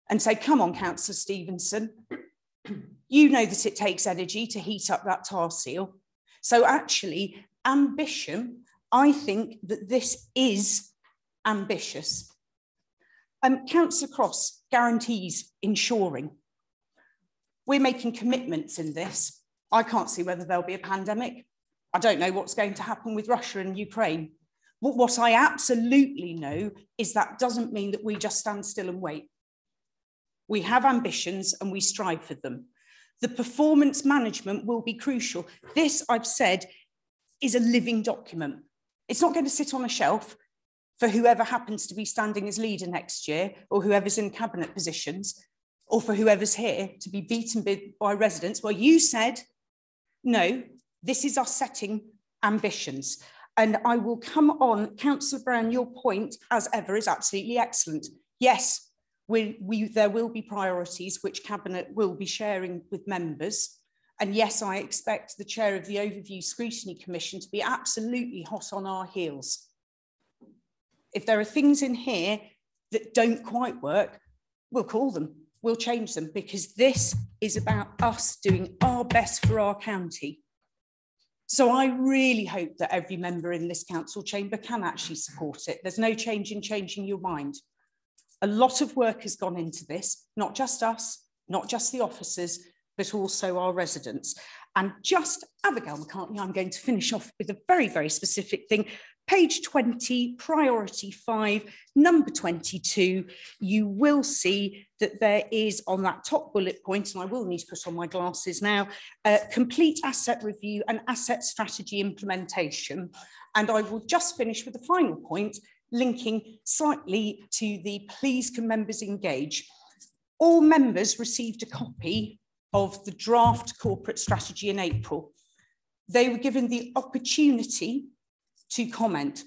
and say, come on, Councillor Stevenson. You know that it takes energy to heat up that tar seal. So actually, ambition, I think that this is ambitious. Councillor Cross, guarantees ensuring. We're making commitments in this. I can't see whether there'll be a pandemic. I don't know what's going to happen with Russia and Ukraine. But what I absolutely know is that doesn't mean that we just stand still and wait. We have ambitions and we strive for them. The performance management will be crucial. This, I've said, is a living document. It's not going to sit on a shelf for whoever happens to be standing as leader next year, or whoever's in cabinet positions, or for whoever's here to be beaten by residents. Well, you said, no, this is us setting ambitions. And I will come on, Councillor Brown, your point, as ever, is absolutely excellent. Yes, there will be priorities which Cabinet will be sharing with members. And yes, I expect the chair of the Overview Scrutiny Commission to be absolutely hot on our heels. If there are things in here that don't quite work, we'll call them, we'll change them, because this is about us doing our best for our county. So I really hope that every member in this council chamber can actually support it. There's no change in changing your mind. A lot of work has gone into this, not just us, not just the officers, but also our residents. And just, Abigail McCartney, I'm going to finish off with a very, very specific thing. Page 20, priority 5, number 22, you will see that there is on that top bullet point, and I will need to put on my glasses now, complete asset review and asset strategy implementation. And I will just finish with the final point, linking slightly to the please can members engage. All members received a copy of the draft corporate strategy in April. They were given the opportunity to comment.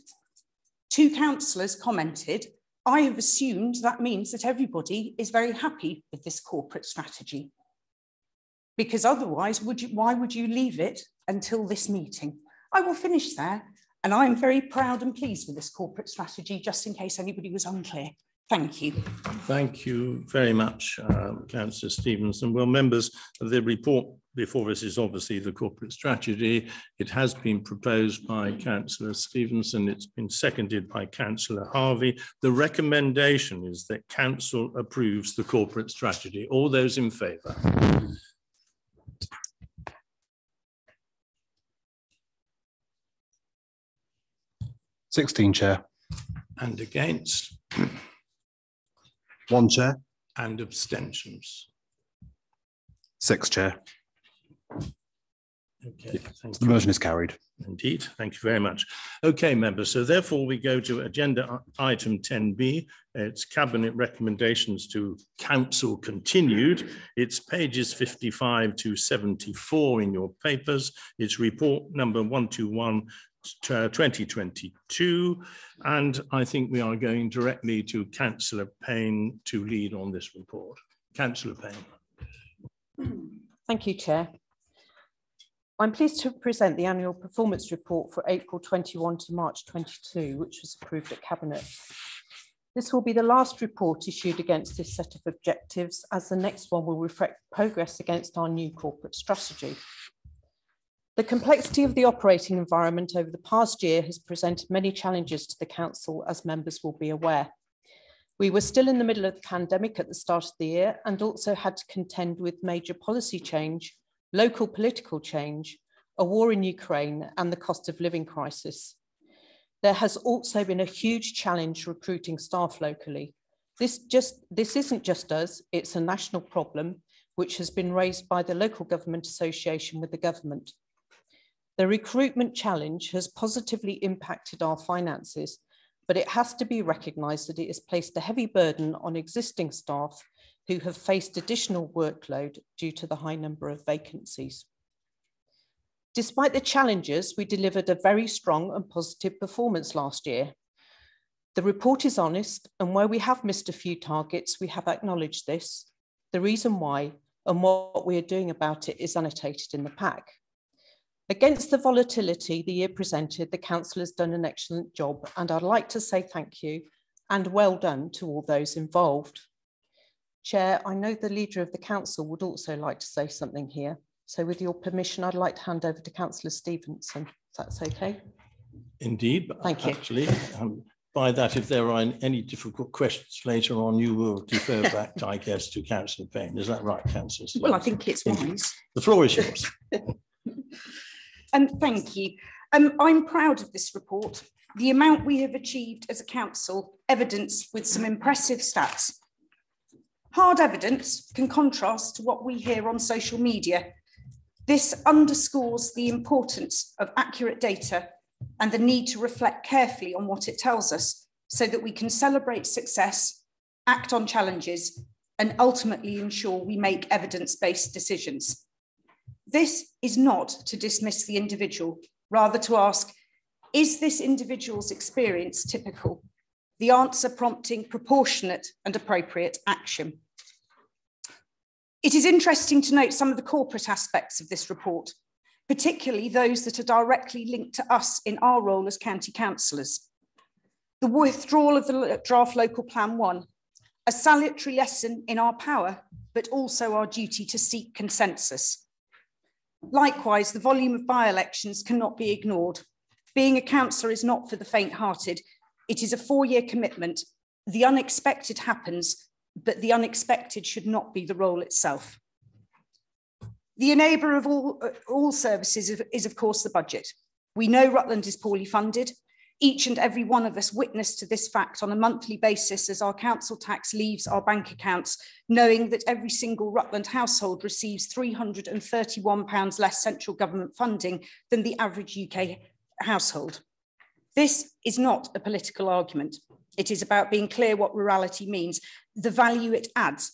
2 councillors commented. I have assumed that means that everybody is very happy with this corporate strategy, because otherwise, why would you leave it until this meeting? I will finish there, and I am very proud and pleased with this corporate strategy, just in case anybody was unclear. Thank you. Thank you very much, Councillor Stevenson. Well, members, the report before us is obviously the corporate strategy. It has been proposed by Councillor Stevenson. It's been seconded by Councillor Harvey. The recommendation is that Council approves the corporate strategy. All those in favour? Chair. And against? 1 Chair. And abstentions? 6 Chair. Okay, thank you. The motion is carried. Indeed, thank you very much. Okay, members, so therefore we go to agenda item 10B. It's Cabinet recommendations to Council continued. It's pages 55 to 74 in your papers. It's report number 121 2022, and I think we are going directly to Councillor Payne to lead on this report. Councillor Payne. Thank you, Chair. I'm pleased to present the annual performance report for April 21 to March 22, which was approved at Cabinet. This will be the last report issued against this set of objectives, as the next one will reflect progress against our new corporate strategy. The complexity of the operating environment over the past year has presented many challenges to the Council, as members will be aware. We were still in the middle of the pandemic at the start of the year and also had to contend with major policy change, local political change, a war in Ukraine, and the cost of living crisis. There has also been a huge challenge recruiting staff locally. This isn't just us, it's a national problem which has been raised by the Local Government Association with the government. The recruitment challenge has positively impacted our finances, but it has to be recognised that it has placed a heavy burden on existing staff who have faced additional workload due to the high number of vacancies. Despite the challenges, we delivered a very strong and positive performance last year. The report is honest, and where we have missed a few targets, we have acknowledged this. The reason why and what we are doing about it is annotated in the pack. Against the volatility the year presented, the Council has done an excellent job, and I'd like to say thank you and well done to all those involved. Chair, I know the Leader of the Council would also like to say something here. So with your permission, I'd like to hand over to Councillor Stevenson, if that's okay. Indeed, but thank you. Actually, by that, if there are any difficult questions later on, you will defer back, I guess, to Councillor Payne. Is that right, Councillor Stevenson? Well, I think it's wise. The floor is yours. And thank you. I'm proud of this report. The amount we have achieved as a council, evidenced with some impressive stats. Hard evidence can contrast to what we hear on social media. This underscores the importance of accurate data and the need to reflect carefully on what it tells us so that we can celebrate success, act on challenges, and ultimately ensure we make evidence-based decisions. This is not to dismiss the individual, rather to ask, is this individual's experience typical? The answer prompting proportionate and appropriate action. It is interesting to note some of the corporate aspects of this report, particularly those that are directly linked to us in our role as county councillors. The withdrawal of the draft local plan 1, a salutary lesson in our power, but also our duty to seek consensus. Likewise, the volume of by-elections cannot be ignored. Being a councillor is not for the faint-hearted. It is a 4-year commitment. The unexpected happens, but the unexpected should not be the role itself. The enabler of all services is, of course, the budget. We know Rutland is poorly funded. Each and every one of us witness to this fact on a monthly basis as our council tax leaves our bank accounts, knowing that every single Rutland household receives £331 less central government funding than the average UK household. This is not a political argument. It is about being clear what rurality means, the value it adds.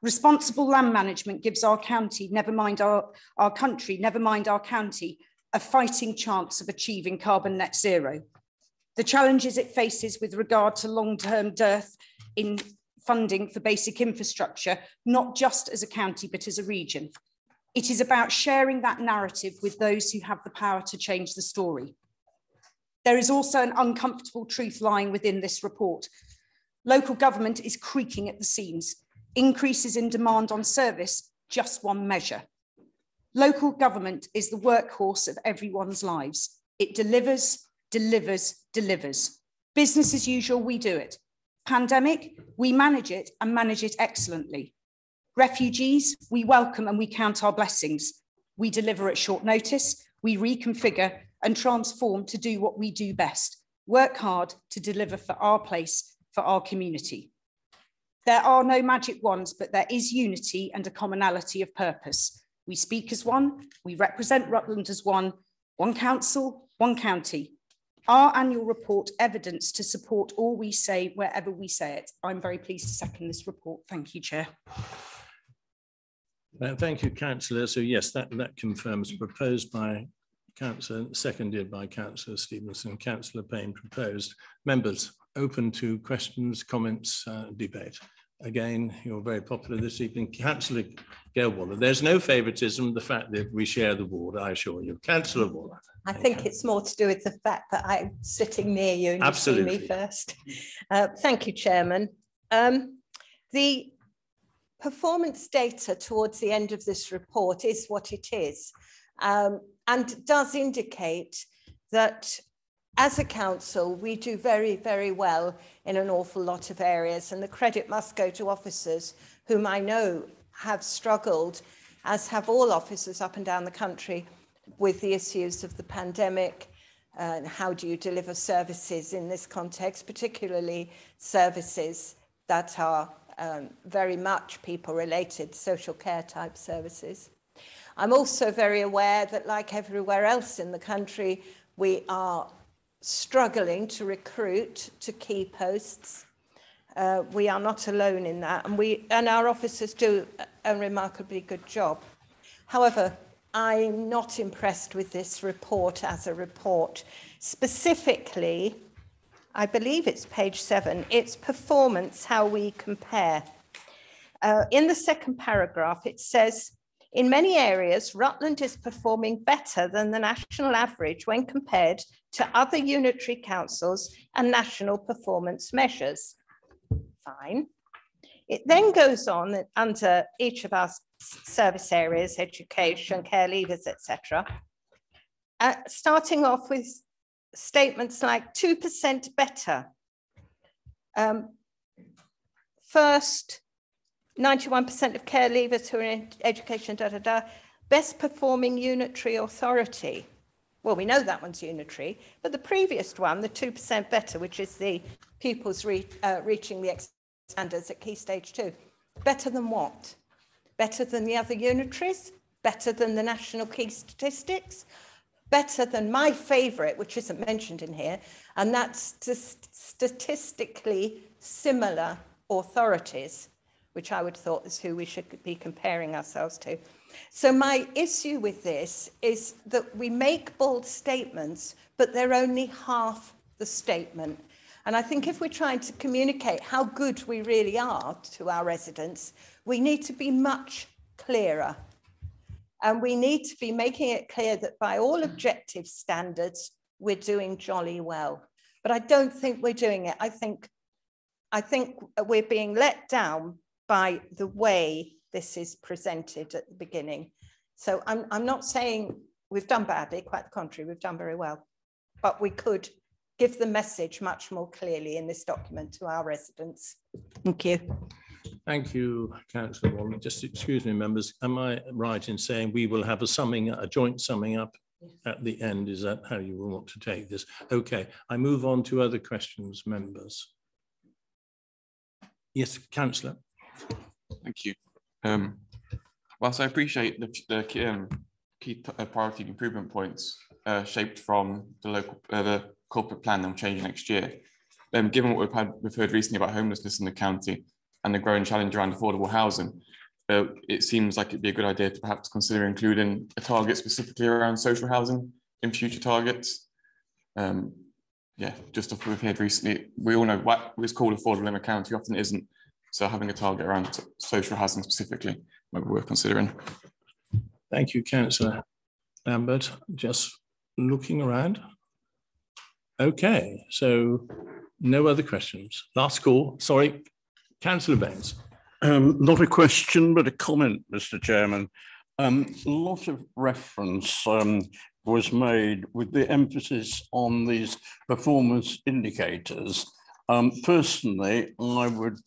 Responsible land management gives our county, never mind our country, never mind our county, a fighting chance of achieving carbon net zero. The challenges it faces with regard to long-term dearth in funding for basic infrastructure, not just as a county, but as a region. It is about sharing that narrative with those who have the power to change the story. There is also an uncomfortable truth lying within this report. Local government is creaking at the seams. Increases in demand on service, just one measure. Local government is the workhorse of everyone's lives. It delivers, delivers, delivers. Business as usual, we do it. Pandemic, we manage it and manage it excellently. Refugees, we welcome and we count our blessings. We deliver at short notice, we reconfigure and transform to do what we do best. Work hard to deliver for our place, for our community. There are no magic wands, but there is unity and a commonality of purpose. We speak as one, we represent Rutland as one council, one county. Our annual report evidence to support all we say wherever we say it. I'm very pleased to second this report. Thank you, Chair. Thank you, Councillor. So yes, that confirms proposed by Councillor, seconded by Councillor Stevenson. Councillor Payne proposed. Members, open to questions, comments, debate. Again, you're very popular this evening. Councillor Gail Waller. There's no favouritism, the fact that we share the board, I assure you. Councillor Waller. I think it's more to do with the fact that I'm sitting near you and you see me first. Thank you, Chairman. The performance data towards the end of this report is what it is, and does indicate that as a council, we do very, very well in an awful lot of areas, and the credit must go to officers whom I know have struggled, as have all officers up and down the country, with the issues of the pandemic. How do you deliver services in this context, particularly services that are very much people-related, social care type services. I'm also very aware that, like everywhere else in the country, we are struggling to recruit to key posts. We are not alone in that, and our officers do a remarkably good job. However, I'm not impressed with this report as a report. Specifically, I believe it's page 7, it's performance, how we compare. In the second paragraph, it says, in many areas, Rutland is performing better than the national average when compared to other unitary councils and national performance measures. Fine. It then goes on under each of our service areas, education, care leavers, etc., starting off with statements like 2% better. First, 91% of care leavers who are in education, best performing unitary authority. Well, we know that one's unitary, but the previous one, the 2% better, which is the pupils reaching the standards at Key Stage 2. Better than what? Better than the other unitaries? Better than the national key statistics? Better than my favourite, which isn't mentioned in here, and that's statistically similar authorities, which I would have thought is who we should be comparing ourselves to. So my issue with this is that we make bold statements, but they're only half the statement. And I think if we're trying to communicate how good we really are to our residents, we need to be much clearer. And we need to be making it clear that by all objective standards, we're doing jolly well. But I don't think we're doing it. I think we're being let down by the way this is presented at the beginning. So I'm not saying we've done badly, quite the contrary, we've done very well, but we could give the message much more clearly in this document to our residents. Thank you. Thank you, Councillor Wallen. Just excuse me, members. Am I right in saying we will have a joint summing up at the end? Is that how you will want to take this? Okay, I move on to other questions, members. Yes, Councillor. Thank you. Whilst I appreciate the key priority improvement points shaped from the local the corporate plan that will change next year, given what we've heard recently about homelessness in the county and the growing challenge around affordable housing, it seems like it'd be a good idea to perhaps consider including a target specifically around social housing in future targets. Yeah, just off what we've heard recently, we all know what is called affordable in a county often isn't. So having a target around social housing specifically might be worth considering. Thank you, Councillor Lambert. Just looking around. Okay, so no other questions. Last call. Sorry, Councillor Baines. Not a question, but a comment, Mr. Chairman. A lot of reference was made with the emphasis on these performance indicators. Personally, I would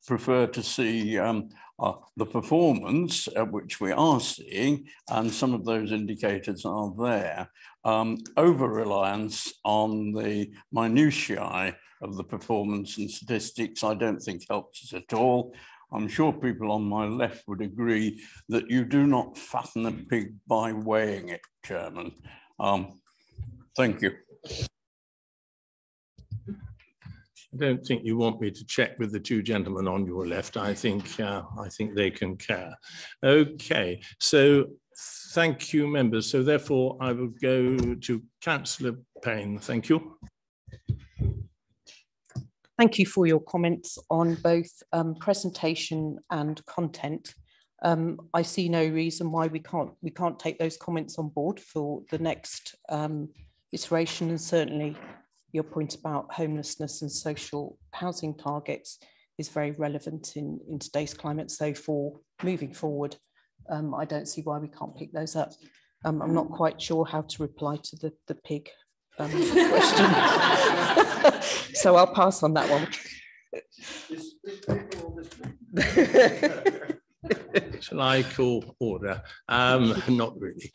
prefer to see the performance which we are seeing, and some of those indicators are there. Over-reliance on the minutiae of the performance and statistics, I don't think helps us at all. I'm sure people on my left would agree that you do not fatten a pig by weighing it, Chairman. Thank you. I don't think you want me to check with the two gentlemen on your left. I think they can care. Okay, so thank you, members. So therefore, I will go to Councillor Payne. Thank you. Thank you for your comments on both presentation and content. I see no reason why we can't take those comments on board for the next iteration, and certainly your point about homelessness and social housing targets is very relevant in today's climate. So for moving forward, I don't see why we can't pick those up. I'm not quite sure how to reply to the pig question. So I'll pass on that one. Shall I call order? Not really.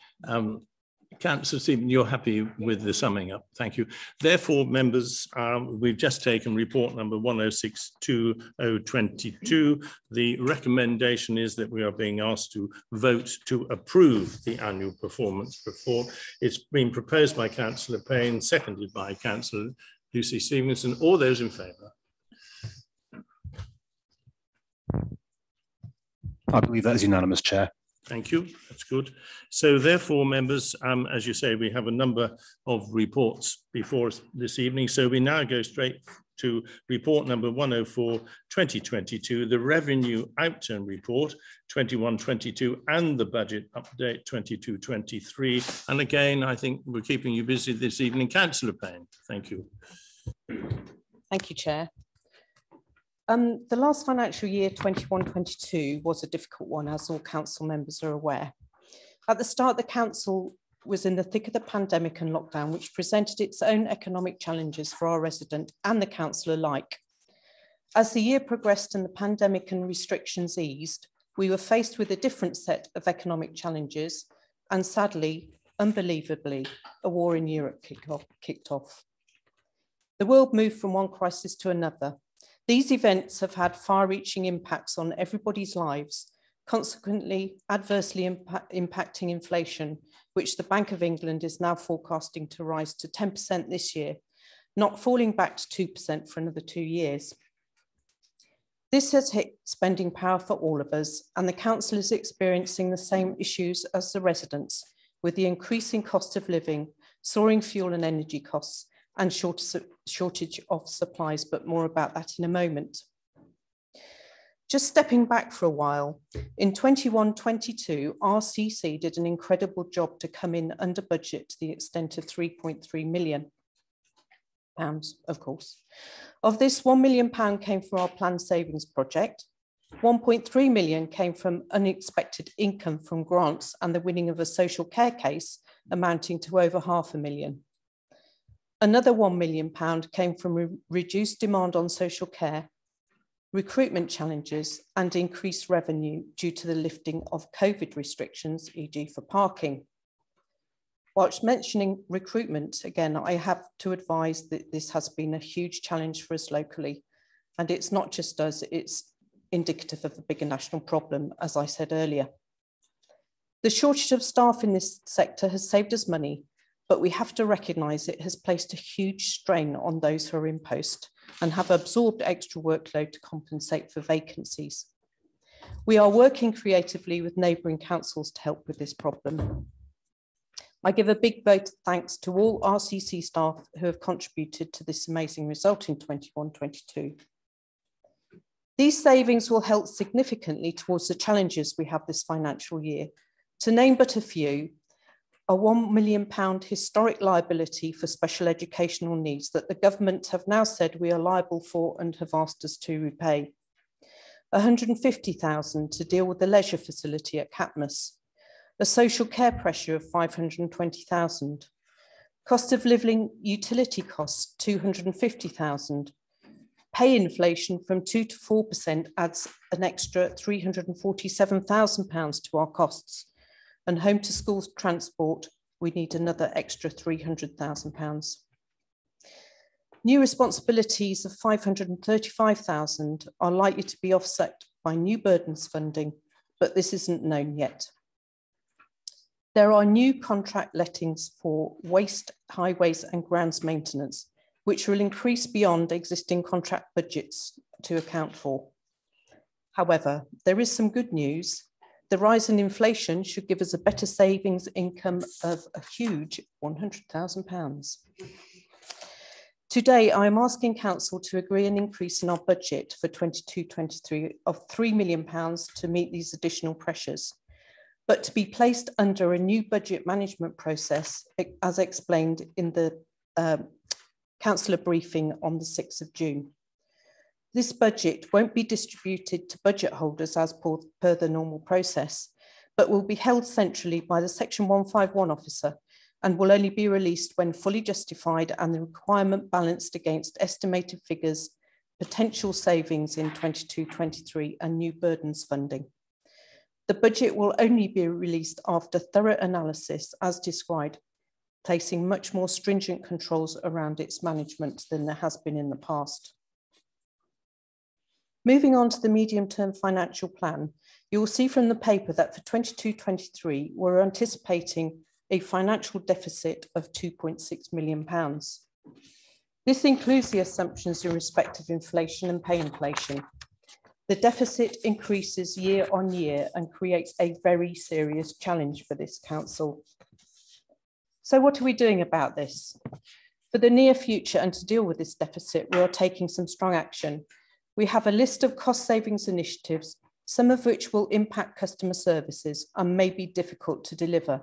Councillor Stephen, you're happy with the summing up. Thank you. Therefore, members, we've just taken report number 106/2022. The recommendation is that we are being asked to vote to approve the annual performance report. It's been proposed by Councillor Payne, seconded by Councillor Lucy Stevenson. All those in favour? I believe that is unanimous, Chair. Thank you. That's good. So therefore, members, as you say, we have a number of reports before us this evening. So we now go straight to report number 104/2022, the revenue outturn report 21-22 and the budget update 22-23. And again, I think we're keeping you busy this evening. Councillor Payne, thank you. Thank you, Chair. The last financial year, 21-22, was a difficult one, as all council members are aware. At the start, the council was in the thick of the pandemic and lockdown, which presented its own economic challenges for our resident and the council alike. As the year progressed and the pandemic and restrictions eased, we were faced with a different set of economic challenges, and sadly, unbelievably, a war in Europe kicked off. The world moved from one crisis to another. These events have had far-reaching impacts on everybody's lives, consequently adversely impacting inflation, which the Bank of England is now forecasting to rise to 10% this year, not falling back to 2% for another 2 years. This has hit spending power for all of us, and the council is experiencing the same issues as the residents, with the increasing cost of living, soaring fuel and energy costs, and shortage of supplies, but more about that in a moment. Just stepping back for a while, in 21-22, RCC did an incredible job to come in under budget to the extent of £3.3 million, of course. Of this, £1 million came from our planned savings project, 1.3 million came from unexpected income from grants and the winning of a social care case amounting to over £500,000. Another £1 million came from reduced demand on social care, recruitment challenges and increased revenue due to the lifting of COVID restrictions, e.g. for parking. Whilst mentioning recruitment, again, I have to advise that this has been a huge challenge for us locally, and it's not just us, it's indicative of a bigger national problem, as I said earlier. The shortage of staff in this sector has saved us money, but we have to recognise it has placed a huge strain on those who are in post and have absorbed extra workload to compensate for vacancies. We are working creatively with neighbouring councils to help with this problem. I give a big vote of thanks to all RCC staff who have contributed to this amazing result in 21-22. These savings will help significantly towards the challenges we have this financial year. To name but a few, a £1 million historic liability for special educational needs that the government have now said we are liable for and have asked us to repay. £150,000 to deal with the leisure facility at Catmus. A social care pressure of £520,000. Cost of living utility costs, £250,000. Pay inflation from 2 to 4% adds an extra £347,000 to our costs. And home to school transport, we need another extra £300,000. New responsibilities of £535,000 are likely to be offset by new burdens funding, but this isn't known yet. There are new contract lettings for waste, highways and grounds maintenance, which will increase beyond existing contract budgets to account for. However, there is some good news. The rise in inflation should give us a better savings income of a huge £100,000. Today, I am asking Council to agree an increase in our budget for 22-23 of £3 million to meet these additional pressures, but to be placed under a new budget management process, as explained in the Councillor briefing on the 6th of June. This budget won't be distributed to budget holders as per the normal process, but will be held centrally by the Section 151 officer and will only be released when fully justified and the requirement balanced against estimated figures, potential savings in 22-23 and new burdens funding. The budget will only be released after thorough analysis as described, placing much more stringent controls around its management than there has been in the past. Moving on to the medium-term financial plan, you will see from the paper that for 22-23, we're anticipating a financial deficit of £2.6 million. This includes the assumptions in respect of inflation and pay inflation. The deficit increases year on year and creates a very serious challenge for this council. So what are we doing about this? For the near future and to deal with this deficit, we are taking some strong action. We have a list of cost savings initiatives, some of which will impact customer services and may be difficult to deliver.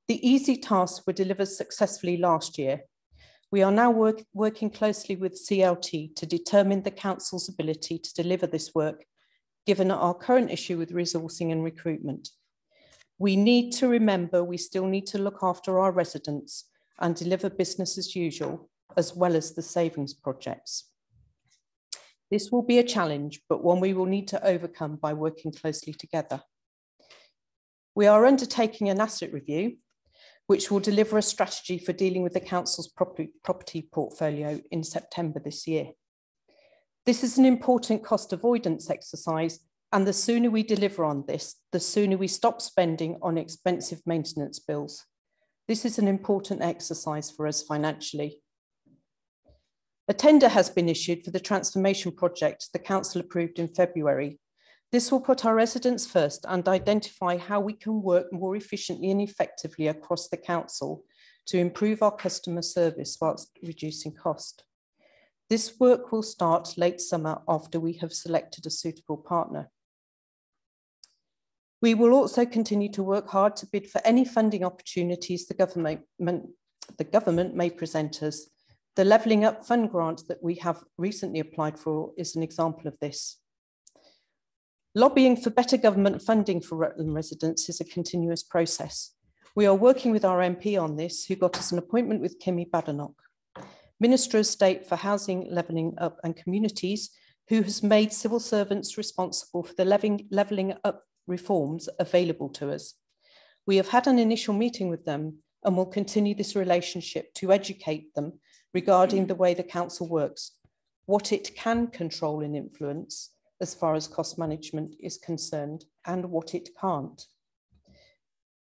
The easy tasks were delivered successfully last year. We are now working closely with CLT to determine the council's ability to deliver this work, given our current issue with resourcing and recruitment. We need to remember we still need to look after our residents and deliver business as usual, as well as the savings projects. This will be a challenge, but one we will need to overcome by working closely together. We are undertaking an asset review, which will deliver a strategy for dealing with the council's property portfolio in September this year. This is an important cost avoidance exercise, and the sooner we deliver on this, the sooner we stop spending on expensive maintenance bills. This is an important exercise for us financially. A tender has been issued for the transformation project the council approved in February. This will put our residents first and identify how we can work more efficiently and effectively across the council to improve our customer service whilst reducing cost. This work will start late summer after we have selected a suitable partner. We will also continue to work hard to bid for any funding opportunities the government may present us. The Levelling Up Fund grant that we have recently applied for is an example of this. Lobbying for better government funding for Rutland residents is a continuous process. We are working with our MP on this, who got us an appointment with Kimmy Badenoch, Minister of State for Housing, Levelling Up and Communities, who has made civil servants responsible for the levelling up reforms available to us. We have had an initial meeting with them and will continue this relationship to educate them regarding the way the council works, what it can control and influence as far as cost management is concerned, and what it can't.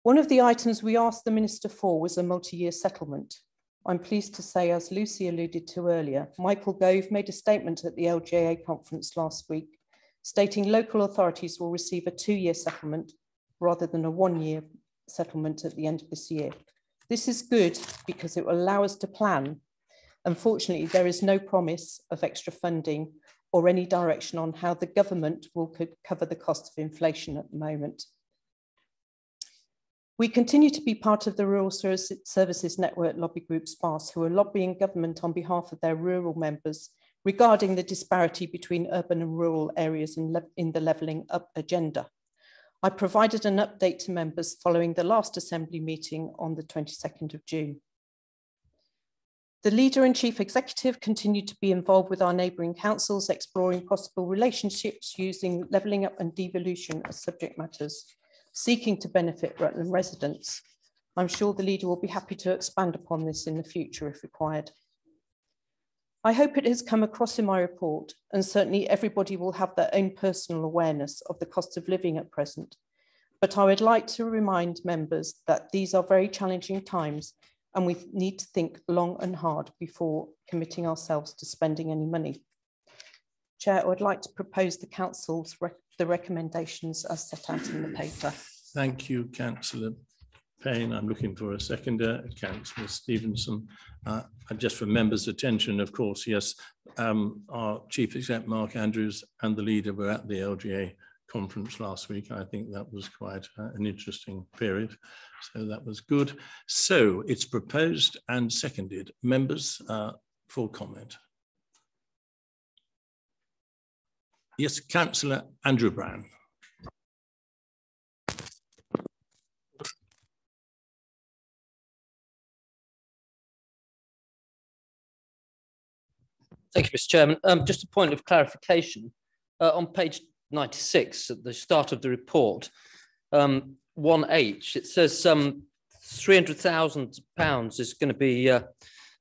One of the items we asked the Minister for was a multi-year settlement. I'm pleased to say, as Lucy alluded to earlier, Michael Gove made a statement at the LGA conference last week, stating local authorities will receive a 2-year settlement rather than a 1-year settlement at the end of this year. This is good because it will allow us to plan. Unfortunately, there is no promise of extra funding or any direction on how the government will cover the cost of inflation at the moment. We continue to be part of the Rural Services Network lobby group SPARS, who are lobbying government on behalf of their rural members regarding the disparity between urban and rural areas in the levelling up agenda. I provided an update to members following the last Assembly meeting on the 22nd of June. The Leader and Chief Executive continued to be involved with our neighbouring councils, exploring possible relationships using levelling up and devolution as subject matters, seeking to benefit Rutland residents. I'm sure the Leader will be happy to expand upon this in the future if required. I hope it has come across in my report, and certainly everybody will have their own personal awareness of the cost of living at present. But I would like to remind members that these are very challenging times, and we need to think long and hard before committing ourselves to spending any money. Chair, I would like to propose the Council's recommendations as set out in the paper. Thank you, Councillor Payne. I'm looking for a seconder, Councillor Stevenson. And just for members' attention, of course, yes, our Chief Exec, Mark Andrews, and the Leader were at the LGA conference last week. I think that was quite an interesting period. So that was good. So it's proposed and seconded. Members, for comment. Yes, Councillor Andrew Brown. Thank you, Mr. Chairman. Just a point of clarification. On page 96, at the start of the report, 1H, it says £300,000 is going to be,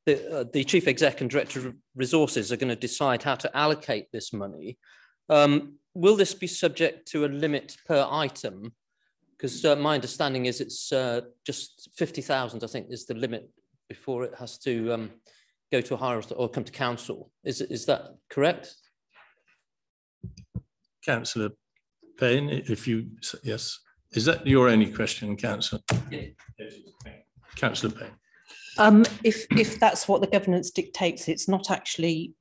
the Chief Exec and Director of Resources are going to decide how to allocate this money. Will this be subject to a limit per item? Because my understanding is it's just 50,000, I think, is the limit before it has to go to a higher or come to council. Is that correct? Councillor Payne, if you, yes. Is that your only question, Councillor? Yeah. Councillor Payne. If that's what the governance dictates, it's not actually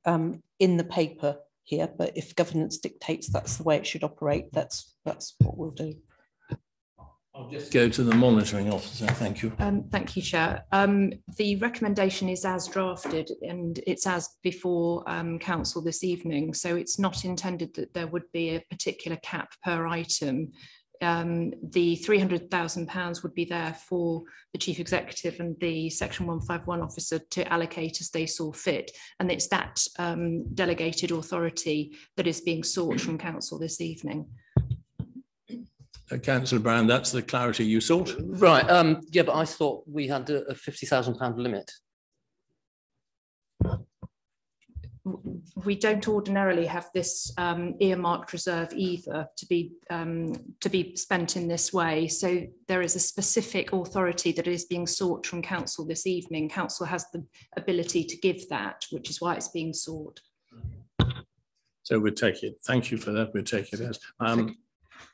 in the paper here, but if governance dictates that's the way it should operate, that's what we'll do. I'll just go to the monitoring officer. Thank you. Thank you, Chair. The recommendation is as drafted and it's as before council this evening. So it's not intended that there would be a particular cap per item. The £300,000 would be there for the Chief Executive and the Section 151 officer to allocate as they saw fit. And it's that delegated authority that is being sought from council this evening. Councillor Brown, that's the clarity you sought? Right, yeah, but I thought we had a £50,000 limit. We don't ordinarily have this earmarked reserve either to be spent in this way. So there is a specific authority that is being sought from council this evening. Council has the ability to give that, which is why it's being sought. So we'll take it. Thank you for that. We'll take it as.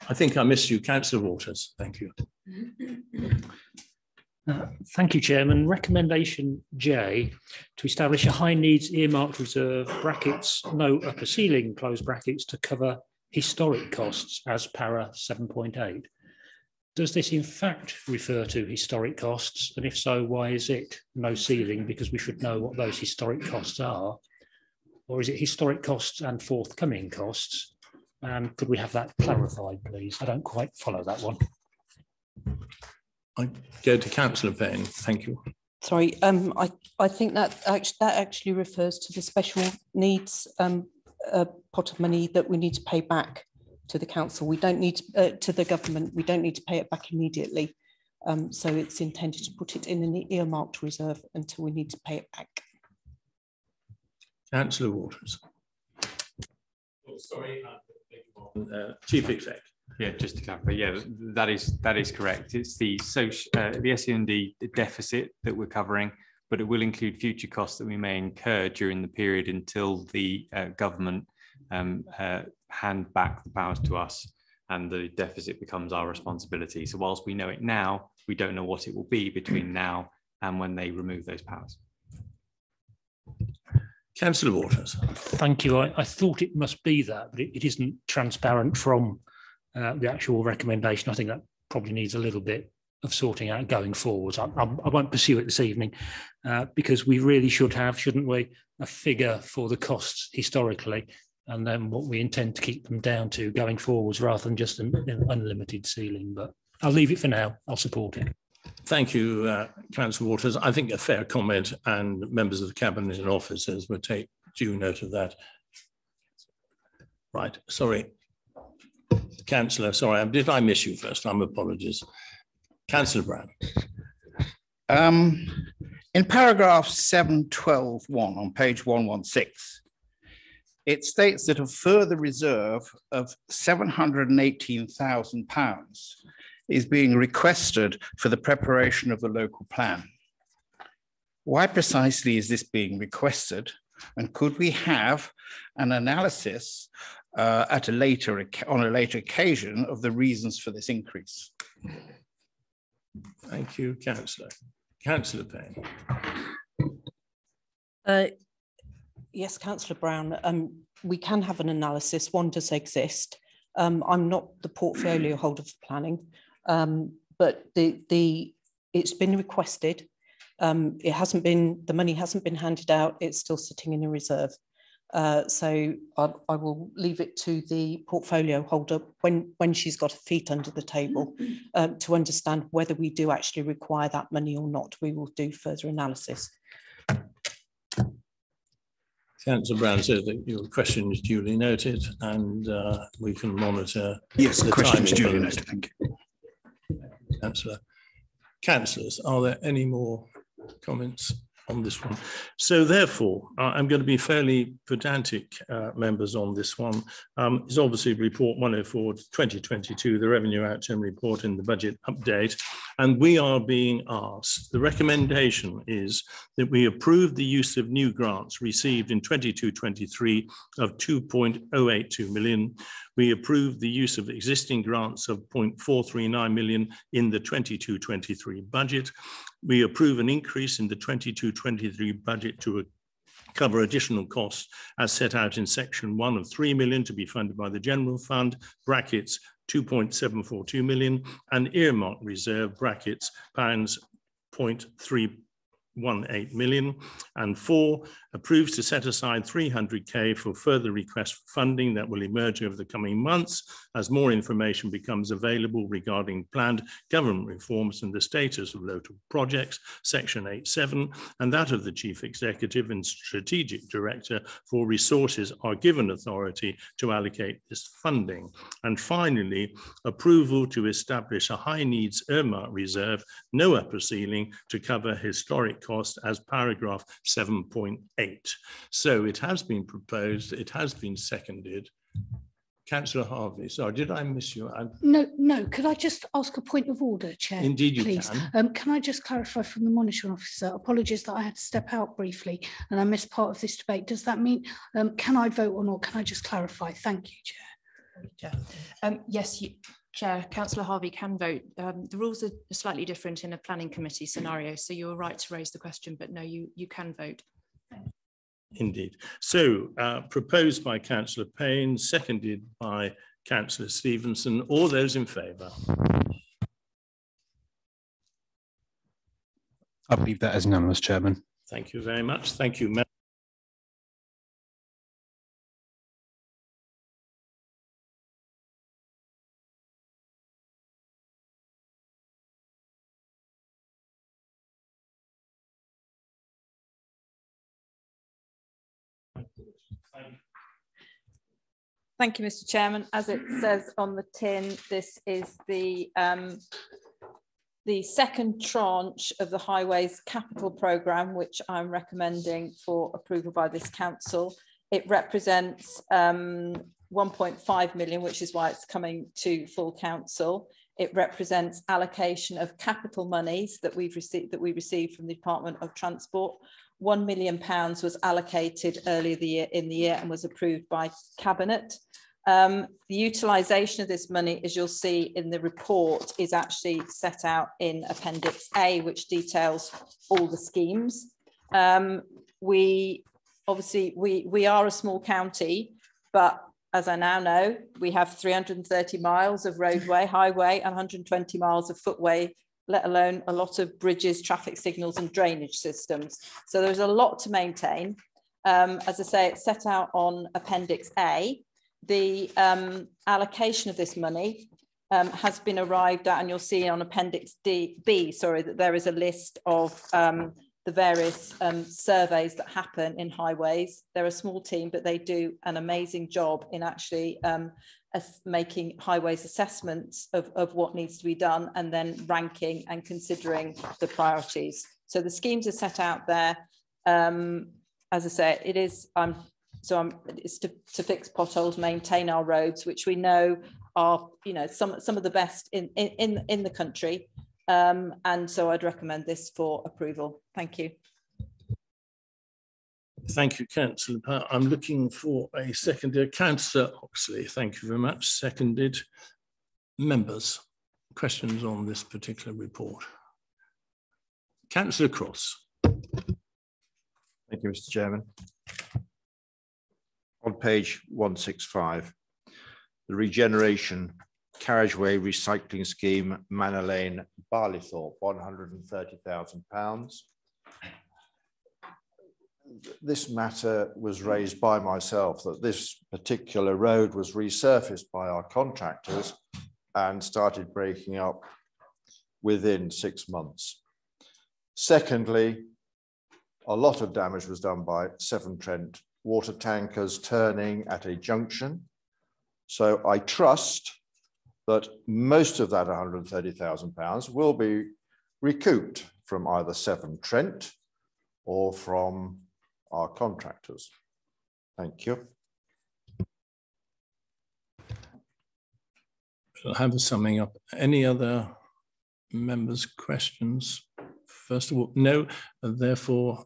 I think I missed you, Councillor Waters. Thank you. Thank you, Chairman. Recommendation J, to establish a high needs earmarked reserve, brackets, no upper ceiling, close brackets, to cover historic costs as para 7.8. Does this in fact refer to historic costs? And if so, why is it no ceiling? Because we should know what those historic costs are. Or is it historic costs and forthcoming costs? Could we have that clarified, please? I don't quite follow that one. I go to Councillor Payne. Thank you. Sorry, I think that actually refers to the special needs pot of money that we need to pay back to the council. We don't need to the government. We don't need to pay it back immediately. So it's intended to put it in an earmarked reserve until we need to pay it back. Councillor Waters. Oh, sorry, Chief Exec. Yeah, just to clarify, yeah, that is correct. It's the SEND deficit that we're covering, but it will include future costs that we may incur during the period until the government hand back the powers to us and the deficit becomes our responsibility. So whilst we know it now, we don't know what it will be between now and when they remove those powers. Councillor Waters. Thank you. I thought it must be that, but it isn't transparent from the actual recommendation. I think that probably needs a little bit of sorting out going forwards. I won't pursue it this evening because we really should have, shouldn't we, a figure for the costs historically and then what we intend to keep them down to going forwards rather than just an unlimited ceiling. But I'll leave it for now. I'll support it. Thank you, Councillor Waters. I think a fair comment, and members of the Cabinet and officers will take due note of that. Right, sorry. Councillor, sorry, did I miss you first time? Apologies. Councillor Brown. In paragraph 7.12.1 on page 116, it states that a further reserve of £718,000 is being requested for the preparation of the local plan. Why precisely is this being requested? And could we have an analysis on a later occasion of the reasons for this increase? Thank you, Councillor. Councillor Payne. Yes, Councillor Brown, we can have an analysis. One does exist. I'm not the portfolio holder for planning, but it's been requested. It hasn't been, the money hasn't been handed out. It's still sitting in a reserve. So I will leave it to the portfolio holder when she's got her feet under the table to understand whether we do actually require that money or not. We will do further analysis. Councillor Brown said that your question is duly noted and we can monitor. Yes, the question is duly noted. Thank you. Councillor. Councillors, are there any more comments on this one? So therefore, I'm going to be fairly pedantic, members, on this one. It's obviously report 104 2022, the revenue outturn report in the budget update. And we are being asked, the recommendation is that we approve the use of new grants received in 22-23 of 2.082 million. We approve the use of existing grants of 0.439 million in the 22-23 budget. We approve an increase in the 22-23 budget to cover additional costs as set out in section 1 of 3 million to be funded by the general fund, brackets 2.742 million, and earmark reserve, brackets pounds 0.318 million. And 4, approves to set aside 300k for further requests for funding that will emerge over the coming months as more information becomes available regarding planned government reforms and the status of local projects, section 8.7, and that of the Chief Executive and Strategic Director for resources are given authority to allocate this funding. And finally, approval to establish a high needs earmark reserve, no upper ceiling, to cover historic costs as paragraph 7.8. So it has been proposed, it has been seconded. Councillor Harvey, sorry, did I miss you? No, could I just ask a point of order, Chair? Indeed you please? can. Can I just clarify from the monitoring officer? Apologies that I had to step out briefly and I missed part of this debate. Does that mean, can I vote on or can I just clarify? Thank you, Chair. Yes, Chair, Councillor Harvey can vote. The rules are slightly different in a planning committee scenario, so you're right to raise the question, but no, you can vote. Indeed. So proposed by Councillor Payne, seconded by Councillor Stevenson. All those in favour? I believe that is unanimous, Chairman. Thank you very much. Thank you. Thank you, Mr. Chairman. As it says on the tin, this is the second tranche of the Highways Capital Programme, which I'm recommending for approval by this council. It represents 1.5 million, which is why it's coming to full council. It represents allocation of capital monies that we received from the Department of Transport. £1 million was allocated earlier in the year and was approved by Cabinet. The utilisation of this money, as you'll see in the report, is actually set out in Appendix A, which details all the schemes. We are a small county, but as I now know, we have 330 miles of roadway, highway, and 120 miles of footway, let alone a lot of bridges, traffic signals, and drainage systems. So there's a lot to maintain. As I say, it's set out on Appendix A. The allocation of this money has been arrived at, and you'll see on Appendix B, that there is a list of the various surveys that happen in highways. They're a small team, but they do an amazing job in actually making highways assessments of what needs to be done and then ranking and considering the priorities. So the schemes are set out there. As I say, it is it's to fix potholes, maintain our roads, which we know are some of the best in the country. And so I'd recommend this for approval. Thank you. Thank you, Councillor Power. I'm looking for a seconder. Councillor Oxley, thank you very much. Seconded. Members, questions on this particular report? Councillor Cross. Thank you, Mr. Chairman. On page 165, the regeneration carriageway recycling scheme, Manor Lane, Barleythorpe, £130,000. This matter was raised by myself, that this particular road was resurfaced by our contractors and started breaking up within 6 months. Secondly, a lot of damage was done by Severn Trent water tankers turning at a junction. So I trust that most of that £130,000 will be recouped from either Severn Trent or from our contractors. Thank you. I'll have a summing up. Any other members' questions? First of all, no, and therefore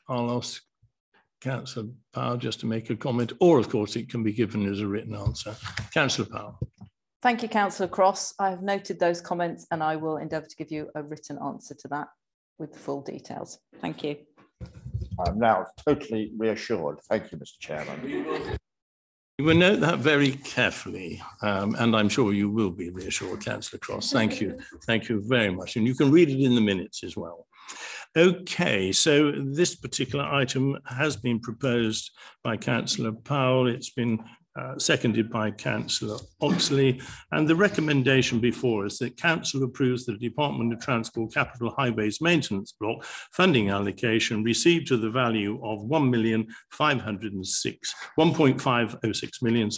I'll ask Councillor Powell just to make a comment, or of course it can be given as a written answer. Councillor Powell. Thank you, Councillor Cross. I have noted those comments and I will endeavour to give you a written answer to that with the full details. Thank you. I'm now totally reassured. Thank you, Mr. Chairman. You will note that very carefully, and I'm sure you will be reassured, Councillor Cross. Thank you. Thank you very much. And you can read it in the minutes as well. Okay, so this particular item has been proposed by Councillor Powell. It's been seconded by Councillor Oxley, and the recommendation before us that Council approves the Department of Transport Capital Highways Maintenance Block funding allocation received to the value of £1.506 million,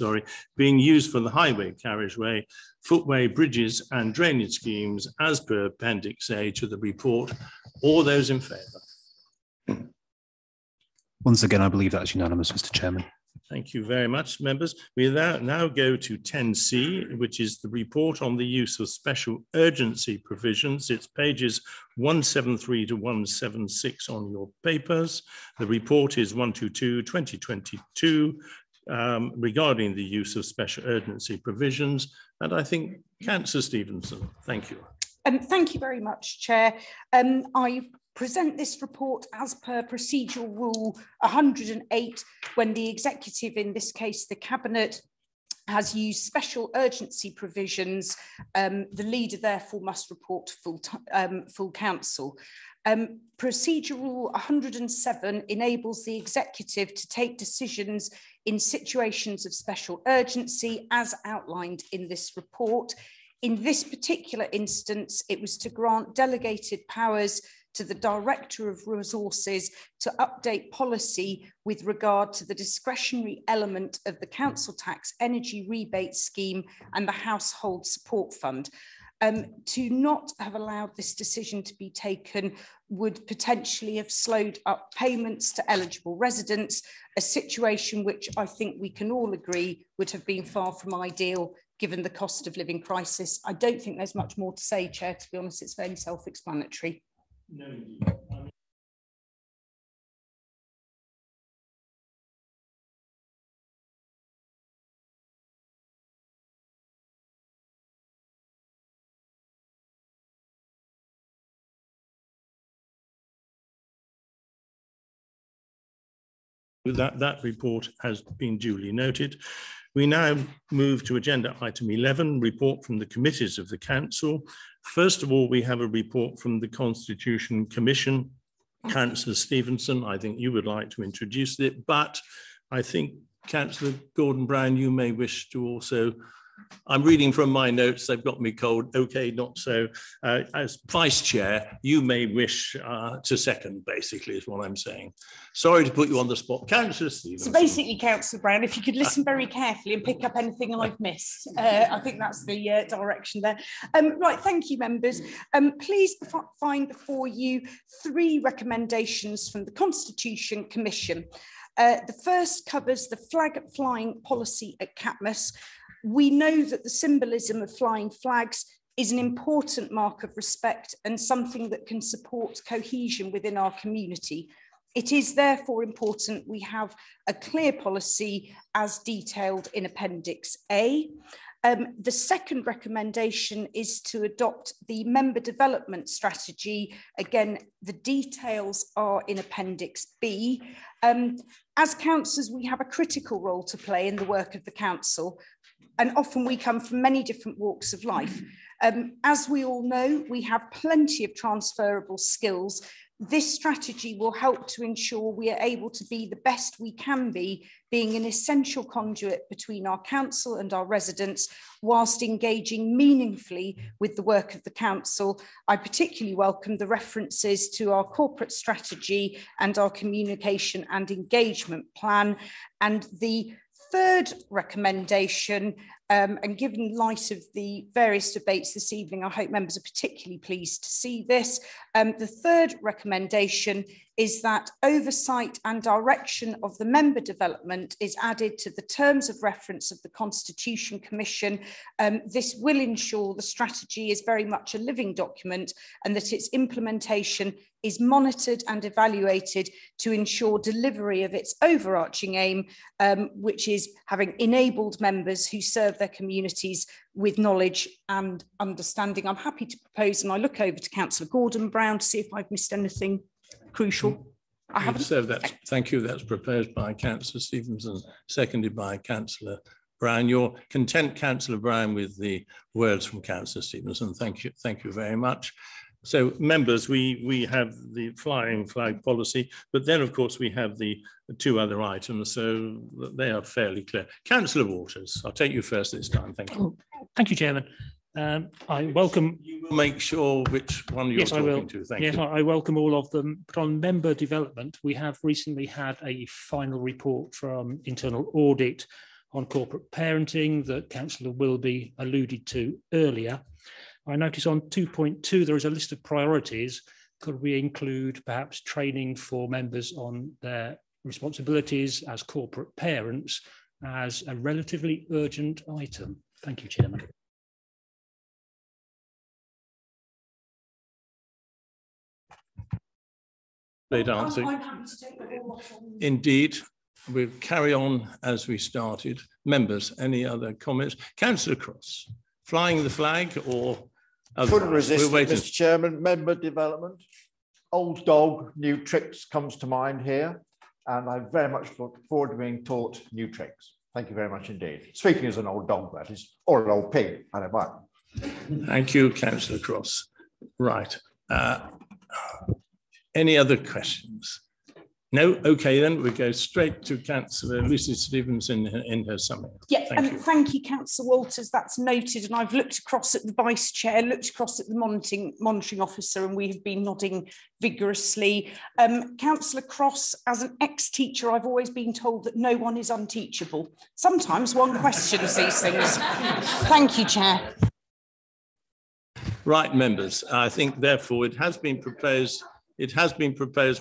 being used for the highway, carriageway, footway, bridges and drainage schemes as per Appendix A to the report. All those in favour? Once again, I believe that is unanimous, Mr. Chairman. Thank you very much, members. We now go to 10C, which is the report on the use of special urgency provisions. It's pages 173 to 176 on your papers. The report is 122/2022 regarding the use of special urgency provisions. And I think Councillor Stevenson, thank you. Thank you very much, Chair. I present this report as per procedural rule 108 when the executive, in this case the Cabinet, has used special urgency provisions. The leader therefore must report to full council. Procedural rule 107 enables the executive to take decisions in situations of special urgency as outlined in this report. In this particular instance, it was to grant delegated powers to the Director of Resources to update policy with regard to the discretionary element of the council tax energy rebate scheme and the household support fund. To not have allowed this decision to be taken would potentially have slowed up payments to eligible residents, a situation which I think we can all agree would have been far from ideal given the cost of living crisis. I don't think there's much more to say, Chair, to be honest, it's fairly self-explanatory. No, that report has been duly noted. We now move to agenda item 11, report from the committees of the council. First of all, we have a report from the Constitution Commission. Councillor Stevenson, I think you would like to introduce it, but I think Councillor Gordon-Brown, you may wish to also, I'm reading from my notes, they've got me cold, okay, not so. As Vice Chair, you may wish to second, basically, is what I'm saying. Sorry to put you on the spot. Councillor Stevenson. So basically, Councillor Brown, if you could listen very carefully and pick up anything I've missed, I think that's the direction there. Right, thank you, members. Please find before you 3 recommendations from the Constitution Commission. The first covers the flag flying policy at Catmos. We know that the symbolism of flying flags is an important mark of respect and something that can support cohesion within our community. It is therefore important we have a clear policy as detailed in Appendix A. The second recommendation is to adopt the member development strategy. Again, the details are in Appendix B. As councillors, we have a critical role to play in the work of the council, and often we come from many different walks of life. As we all know, we have plenty of transferable skills. This strategy will help to ensure we are able to be the best we can be, being an essential conduit between our council and our residents, whilst engaging meaningfully with the work of the council. I particularly welcome the references to our corporate strategy and our communication and engagement plan. And the third recommendation, and given light of the various debates this evening, I hope members are particularly pleased to see this. The third recommendation is that oversight and direction of the member development is added to the terms of reference of the Constitution Commission. This will ensure the strategy is very much a living document and that its implementation is monitored and evaluated to ensure delivery of its overarching aim, which is having enabled members who serve their communities with knowledge and understanding. I'm happy to propose, and I look over to Councillor Gordon-Brown to see if I've missed anything crucial. I haven't. So that's, thank you. That's proposed by Councillor Stevenson, seconded by Councillor Brown. You're content, Councillor Brown, with the words from Councillor Stevenson. Thank you very much. So members, we have the flying flag policy, but then of course we have the 2 other items, so they are fairly clear. Councillor Waters, I'll take you first this time. Thank you. Thank you, Chairman. I welcome. You will make sure which one you're talking to. Thank you. I welcome all of them. But on member development, we have recently had a final report from internal audit on corporate parenting that Councillor Wilby alluded to earlier. I notice on 2.2 there is a list of priorities. Could we include perhaps training for members on their responsibilities as corporate parents as a relatively urgent item? Thank you, Chairman. Late answer. Indeed, we'll carry on as we started. Members, any other comments? Councillor Cross, flying the flag or couldn't resist, Mr. Chairman. Member development, old dog, new tricks comes to mind here, and I very much look forward to being taught new tricks. Thank you very much indeed. Speaking as an old dog, that is, or an old pig, I don't mind. Thank you, Councillor Cross. Right. Any other questions? No, okay, then we go straight to Councillor Lucy Stevenson in her summary. Yeah, Thank you. Councillor Walters, that's noted. And I've looked across at the Vice Chair, looked across at the monitoring officer, and we have been nodding vigorously. Councillor Cross, as an ex-teacher, I've always been told that no one is unteachable. Sometimes one questions these things. Thank you, Chair. Right, members, I think therefore it has been proposed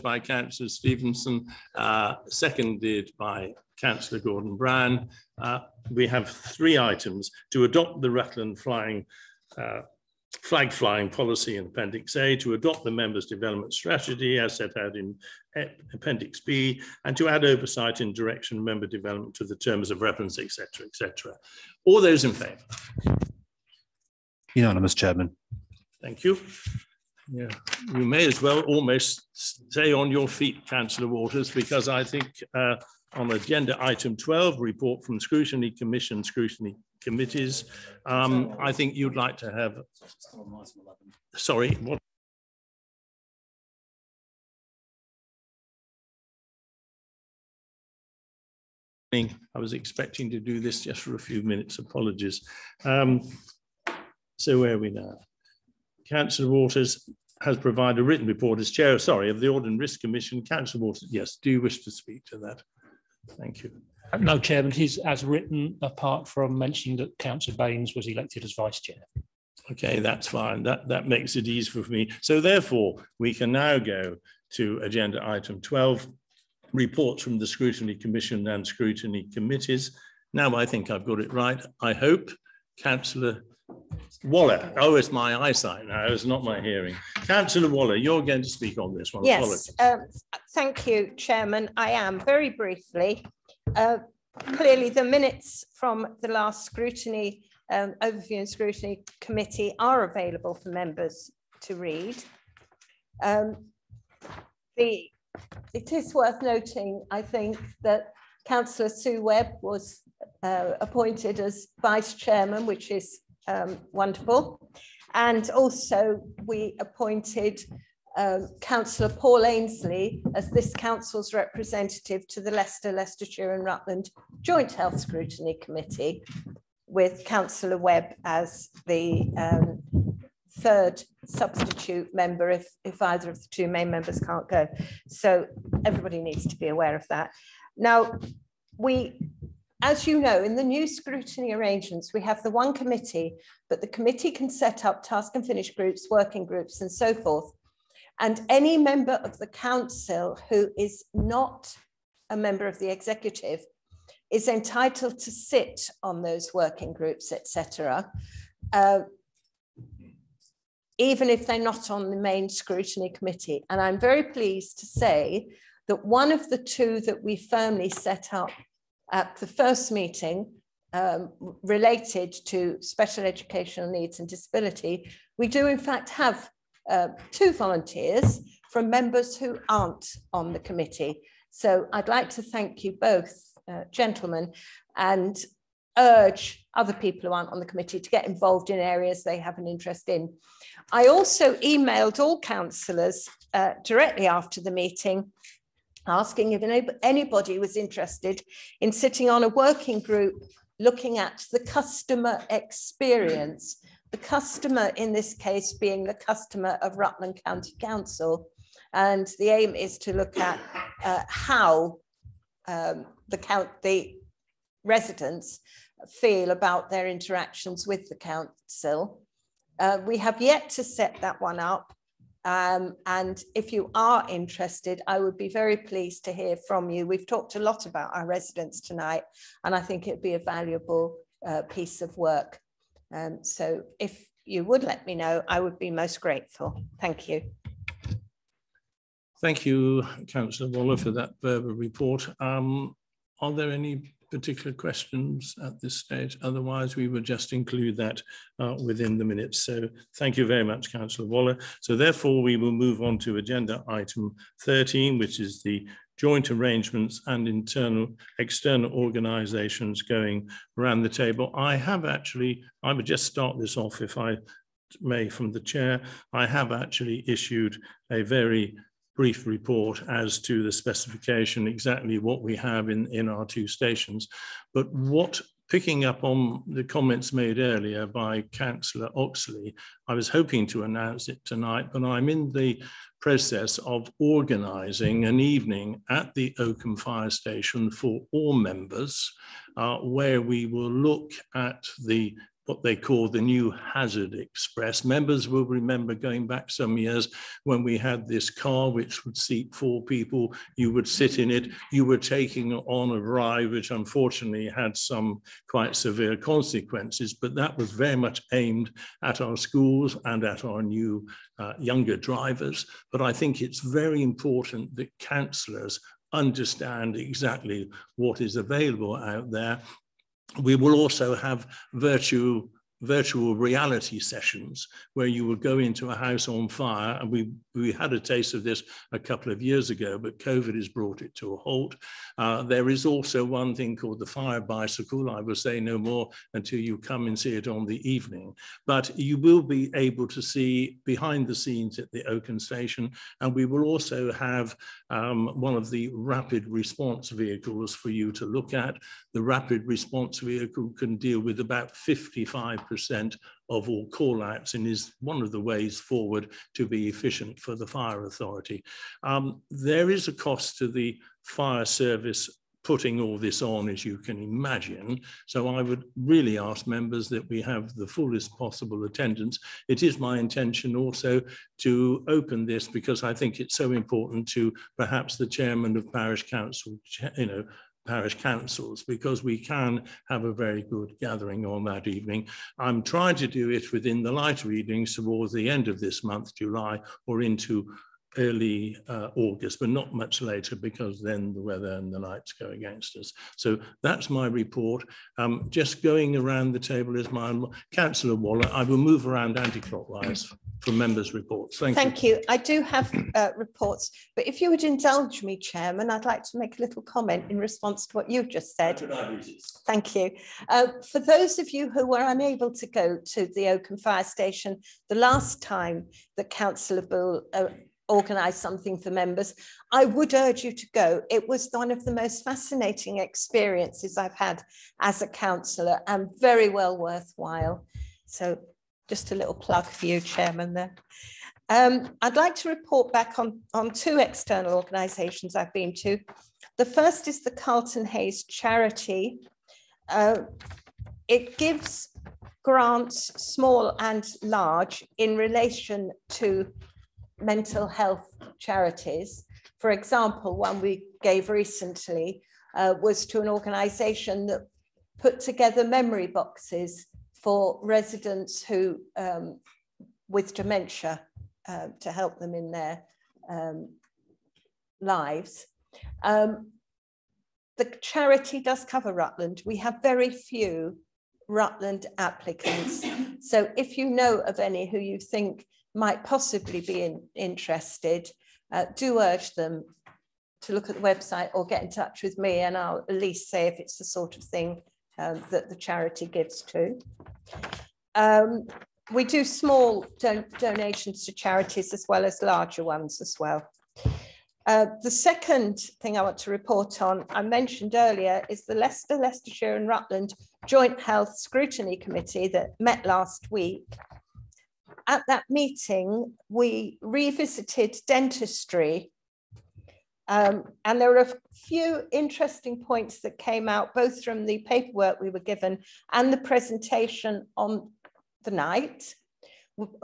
by Councillor Stevenson, seconded by Councillor Gordon Brown. We have 3 items: to adopt the Rutland flag flying policy in Appendix A, to adopt the members' development strategy as set out in Appendix B, and to add oversight and direction member development to the terms of reference, etc., etc. All those in favour? Unanimous, Chairman. Thank you. Yeah, you may as well almost stay on your feet, Councillor Waters, because I think on agenda item 12, report from Scrutiny Commission, Scrutiny Committees, I think you'd like to have... Sorry, what? I was expecting to do this just for a few minutes, apologies. So where are we now? Councillor Waters has provided a written report as chair, of the Audit and Risk Commission. Councillor Waters, yes, do you wish to speak to that? Thank you. No, Chairman, he's as written, apart from mentioning that Councillor Baines was elected as vice chair. Okay, that's fine. That makes it easier for me. So therefore, we can now go to agenda item 12, reports from the Scrutiny Commission and Scrutiny Committees. Now I think I've got it right, I hope. Councillor Waller. Oh, it's my eyesight now, it's not my hearing. Councillor Waller, you're going to speak on this one. Yes, thank you, Chairman. I am, very briefly. Clearly, the minutes from the last scrutiny, overview and scrutiny committee are available for members to read. It is worth noting, I think, that Councillor Sue Webb was appointed as vice chairman, which is wonderful. And also we appointed Councillor Paul Ainsley as this council's representative to the Leicester, Leicestershire and Rutland Joint Health Scrutiny Committee, with Councillor Webb as the third substitute member if either of the 2 main members can't go. So everybody needs to be aware of that. Now, as you know, in the new scrutiny arrangements, we have the one committee, but the committee can set up task and finish groups, working groups, and so forth. And any member of the council who is not a member of the executive is entitled to sit on those working groups, etc., even if they're not on the main scrutiny committee. And I'm very pleased to say that one of the 2 that we firmly set up at the first meeting related to special educational needs and disability, we do in fact have 2 volunteers from members who aren't on the committee. So I'd like to thank you both, gentlemen, and urge other people who aren't on the committee to get involved in areas they have an interest in. I also emailed all councillors directly after the meeting, asking if anybody was interested in sitting on a working group looking at the customer experience, the customer in this case being the customer of Rutland County Council. And the aim is to look at how the residents feel about their interactions with the council. We have yet to set that one up. And if you are interested, I would be very pleased to hear from you. We've talked a lot about our residents tonight, and I think it'd be a valuable piece of work. So if you would let me know, I would be most grateful. Thank you. Thank you, Councillor Waller, for that verbal report. Are there any particular questions at this stage? Otherwise, we would just include that within the minutes. So thank you very much, Councillor Waller. So therefore, we will move on to agenda item 13, which is the joint arrangements and external organisations going around the table. I would just start this off, if I may, from the chair. I have actually issued a very brief report as to the specification, exactly what we have in our two stations. But picking up on the comments made earlier by Councillor Oxley, I was hoping to announce it tonight, but I'm in the process of organising an evening at the Oakham Fire Station for all members, where we will look at what they call the new Hazard Express. Members will remember going back some years when we had this car which would seat 4 people. You would sit in it. You were taking on a ride which unfortunately had some quite severe consequences, but that was very much aimed at our schools and at our new younger drivers. But I think it's very important that councillors understand exactly what is available out there. We will also have virtual reality sessions where you will go into a house on fire, and we had a taste of this a couple of years ago, but COVID has brought it to a halt. There is also one thing called the fire bicycle. I will say no more until you come and see it on the evening, but you will be able to see behind the scenes at the Oakham station, and we will also have one of the rapid response vehicles for you to look at. The rapid response vehicle can deal with about 55% of all call-outs and is one of the ways forward to be efficient for the fire authority. There is a cost to the fire service putting all this on, as you can imagine. So I would really ask members that we have the fullest possible attendance. It is my intention also to open this because I think it's so important to perhaps the chairman of parish council, parish councils, because we can have a very good gathering on that evening. I'm trying to do it within the lighter evenings towards the end of this month, July, or into early August, but not much later because then the weather and the lights go against us. So that's my report. Just going around the table is my Councillor Waller. I will move around anti-clockwise for members' reports. Thank you. I do have reports, but if you would indulge me, Chairman, I'd like to make a little comment in response to what you've just said. Thank you. For those of you who were unable to go to the Oakham Fire Station the last time that Councillor Bull organised something for members, I would urge you to go. It was one of the most fascinating experiences I've had as a councillor and very well worthwhile. So just a little plug for you, Chairman, there. I'd like to report back on 2 external organisations I've been to. The first is the Carlton Hayes charity. It gives grants, small and large, in relation to mental health charities. For example, one we gave recently was to an organisation that put together memory boxes for residents who with dementia to help them in their lives. The charity does cover Rutland. We have very few Rutland applicants. So if you know of any who you think might possibly be interested, do urge them to look at the website or get in touch with me, and I'll at least say if it's the sort of thing that the charity gives to. We do small donations to charities as well as larger ones as well. The second thing I want to report on, I mentioned earlier, is the Leicester, Leicestershire and Rutland Joint Health Scrutiny Committee that met last week. At that meeting, we revisited dentistry, and there were a few interesting points that came out, both from the paperwork we were given and the presentation on the night.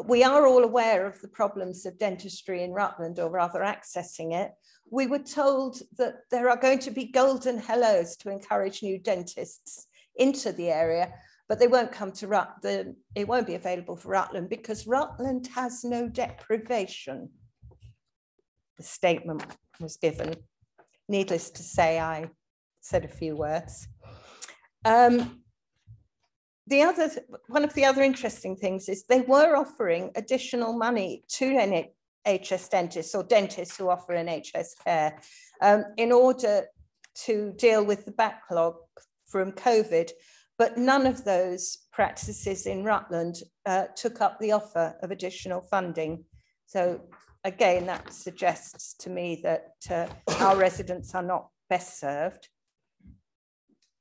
We are all aware of the problems of dentistry in Rutland, or rather accessing it. We were told that there are going to be golden hellos to encourage new dentists into the area, but they won't come to Rutland. It won't be available for Rutland because Rutland has no deprivation. The statement was given. Needless to say, I said a few words. One of the other interesting things is they were offering additional money to NHS dentists or dentists who offer NHS care in order to deal with the backlog from COVID. But none of those practices in Rutland took up the offer of additional funding. So again, that suggests to me that our residents are not best served.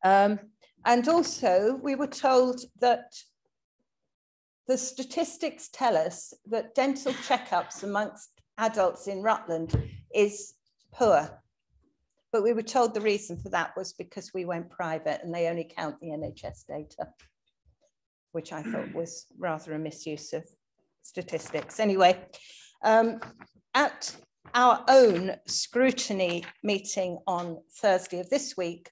And also, we were told that the statistics tell us that dental checkups amongst adults in Rutland is poor. But we were told the reason for that was because we went private and they only count the NHS data, which I thought was rather a misuse of statistics. Anyway, at our own scrutiny meeting on Thursday of this week,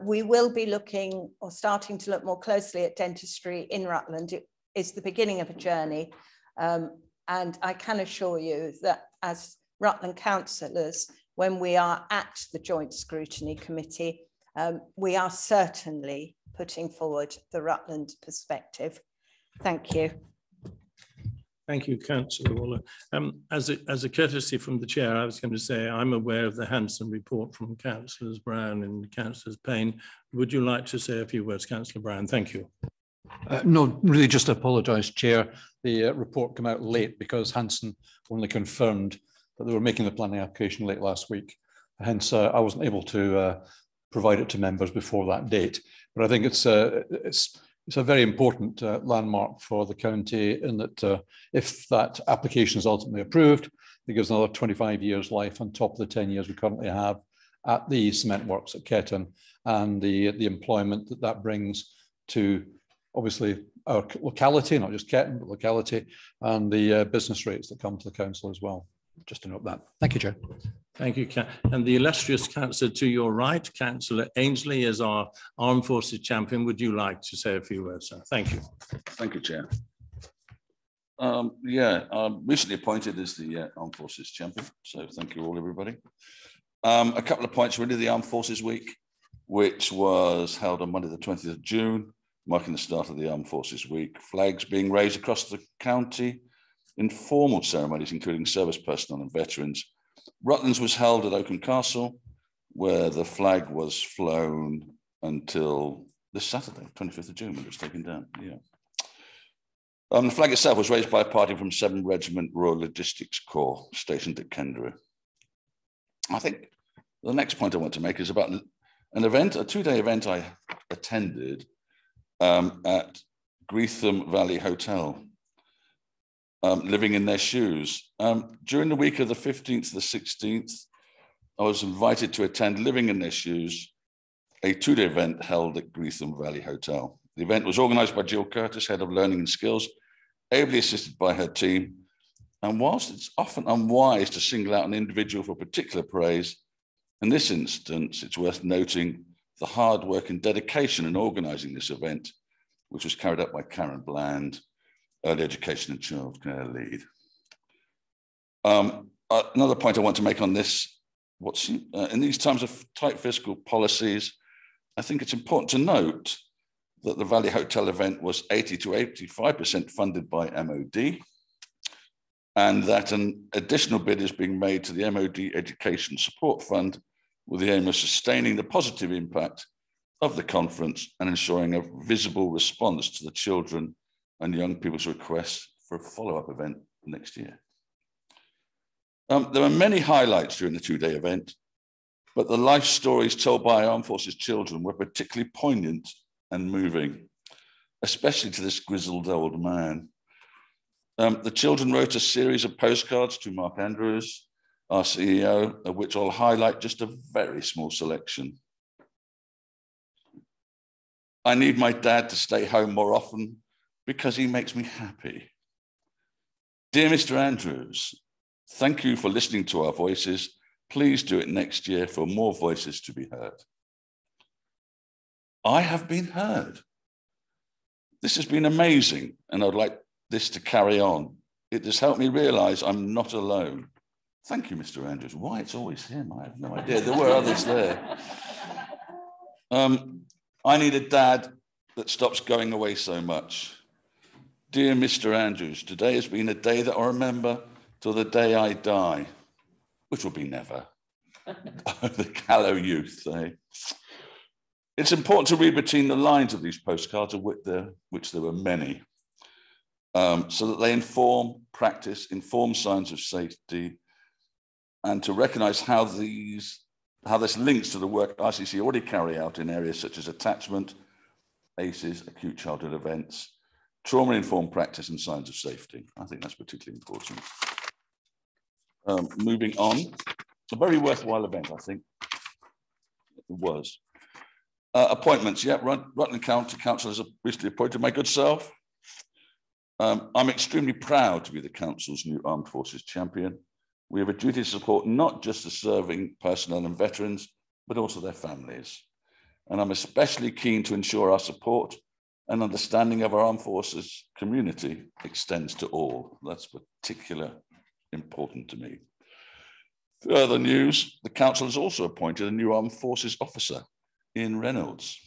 we will be looking or starting to look more closely at dentistry in Rutland. It is the beginning of a journey. And I can assure you that as Rutland councillors, when we are at the Joint Scrutiny Committee, we are certainly putting forward the Rutland perspective. Thank you. Thank you, Councillor Waller. As a courtesy from the chair, I was going to say I'm aware of the Hanson report from Councillors Brown and Councillors Payne. Would you like to say a few words, Councillor Brown? Thank you. No, really just to apologise, Chair. The report came out late because Hanson only confirmed that they were making the planning application late last week. Hence, I wasn't able to provide it to members before that date. But I think it's a very important landmark for the county in that if that application is ultimately approved, it gives another 25 years life on top of the 10 years we currently have at the cement works at Ketton, and the employment that that brings to obviously our locality, not just Ketton, but locality, and the business rates that come to the council as well. Just to note that. Thank you, Chair. Thank you. And the illustrious councillor to your right, Councillor Ainsley, is our Armed Forces champion. Would you like to say a few words, sir? Thank you. Thank you, Chair. I'm recently appointed as the Armed Forces champion. So thank you all, everybody. A couple of points really. The Armed Forces Week, which was held on Monday, the 20th of June, marking the start of the Armed Forces Week. Flags being raised across the county, informal ceremonies, including service personnel and veterans. Rutland's was held at Oakham Castle, where the flag was flown until this Saturday, 25th of June, when it was taken down. Yeah. The flag itself was raised by a party from 7th Regiment Royal Logistics Corps, stationed at Kendra. I think the next point I want to make is about an event, a two-day event I attended at Greetham Valley Hotel. Living in their shoes. During the week of the 15th to the 16th, I was invited to attend Living in Their Shoes, a two-day event held at Greetham Valley Hotel. The event was organised by Jill Curtis, Head of Learning and Skills, ably assisted by her team. And whilst it's often unwise to single out an individual for particular praise, in this instance, it's worth noting the hard work and dedication in organising this event, which was carried out by Karen Bland, Early Education and Childcare Lead. Another point I want to make on this, in these times of tight fiscal policies, I think it's important to note that the Valley Hotel event was 80 to 85% funded by MOD, and that an additional bid is being made to the MOD Education Support Fund with the aim of sustaining the positive impact of the conference and ensuring a visible response to the children and young people's requests for a follow-up event next year. There were many highlights during the two-day event, but the life stories told by Armed Forces children were particularly poignant and moving, especially to this grizzled old man. The children wrote a series of postcards to Mark Andrews, our CEO, of which I'll highlight just a very small selection. I need my dad to stay home more often because he makes me happy. Dear Mr. Andrews, thank you for listening to our voices. Please do it next year for more voices to be heard. I have been heard. This has been amazing, and I'd like this to carry on. It has helped me realize I'm not alone. Thank you, Mr. Andrews. Why it's always him, I have no idea. There were others there. I need a dad that stops going away so much. Dear Mr. Andrews, today has been a day that I'll remember till the day I die, which will be never. The callow youth, eh? It's important to read between the lines of these postcards, of which there were many. so that they inform signs of safety, and to recognise how this links to the work ICC already carry out in areas such as attachment, ACEs, acute childhood events, trauma-informed practice and signs of safety. I think that's particularly important. Moving on, a very worthwhile event, I think. It was. Appointments, yeah, Rutland County Council has recently appointed my good self. I'm extremely proud to be the Council's new Armed Forces champion. We have a duty to support not just the serving personnel and veterans, but also their families. And I'm especially keen to ensure our support and understanding of our armed forces community extends to all. That's particularly important to me. Further news, the Council has also appointed a new Armed Forces officer, Ian Reynolds,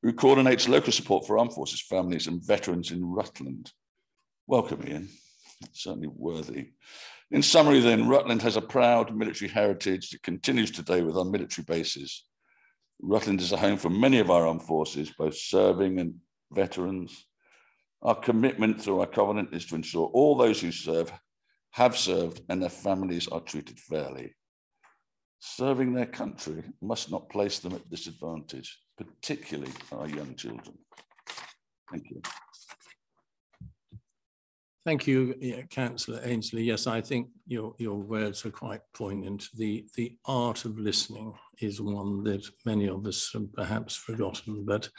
who coordinates local support for armed forces families and veterans in Rutland. Welcome, Ian. Certainly worthy. In summary, then, Rutland has a proud military heritage that continues today with our military bases. Rutland is a home for many of our armed forces, both serving and veterans. Our commitment through our covenant is to ensure all those who serve, have served, and their families are treated fairly. Serving their country must not place them at disadvantage, particularly our young children. Thank you. Thank you, Councillor Ainsley. Yes, I think your words are quite poignant. The art of listening is one that many of us have perhaps forgotten, but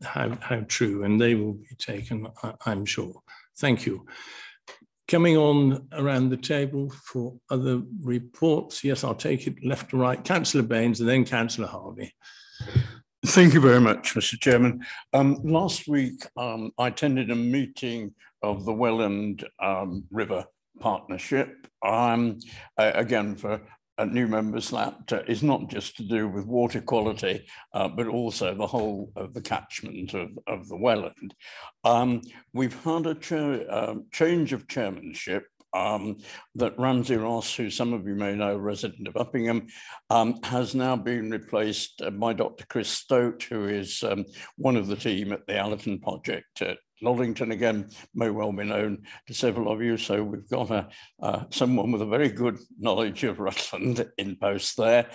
how true, and they will be taken, I'm sure. Thank you. Coming on around the table for other reports. Yes, I'll take it left to right. Councillor Baines and then Councillor Harvey. Thank you very much, Mr. Chairman. Last week, I attended a meeting of the Welland River Partnership. Again, for new members, that is not just to do with water quality, but also the whole of the catchment of the Welland. We've had a change of chairmanship that Ramsey Ross, who some of you may know, resident of Uppingham, has now been replaced by Dr. Chris Stote, who is one of the team at the Allerton project at Loddington, again, may well be known to several of you. So we've got someone with a very good knowledge of Rutland in post there.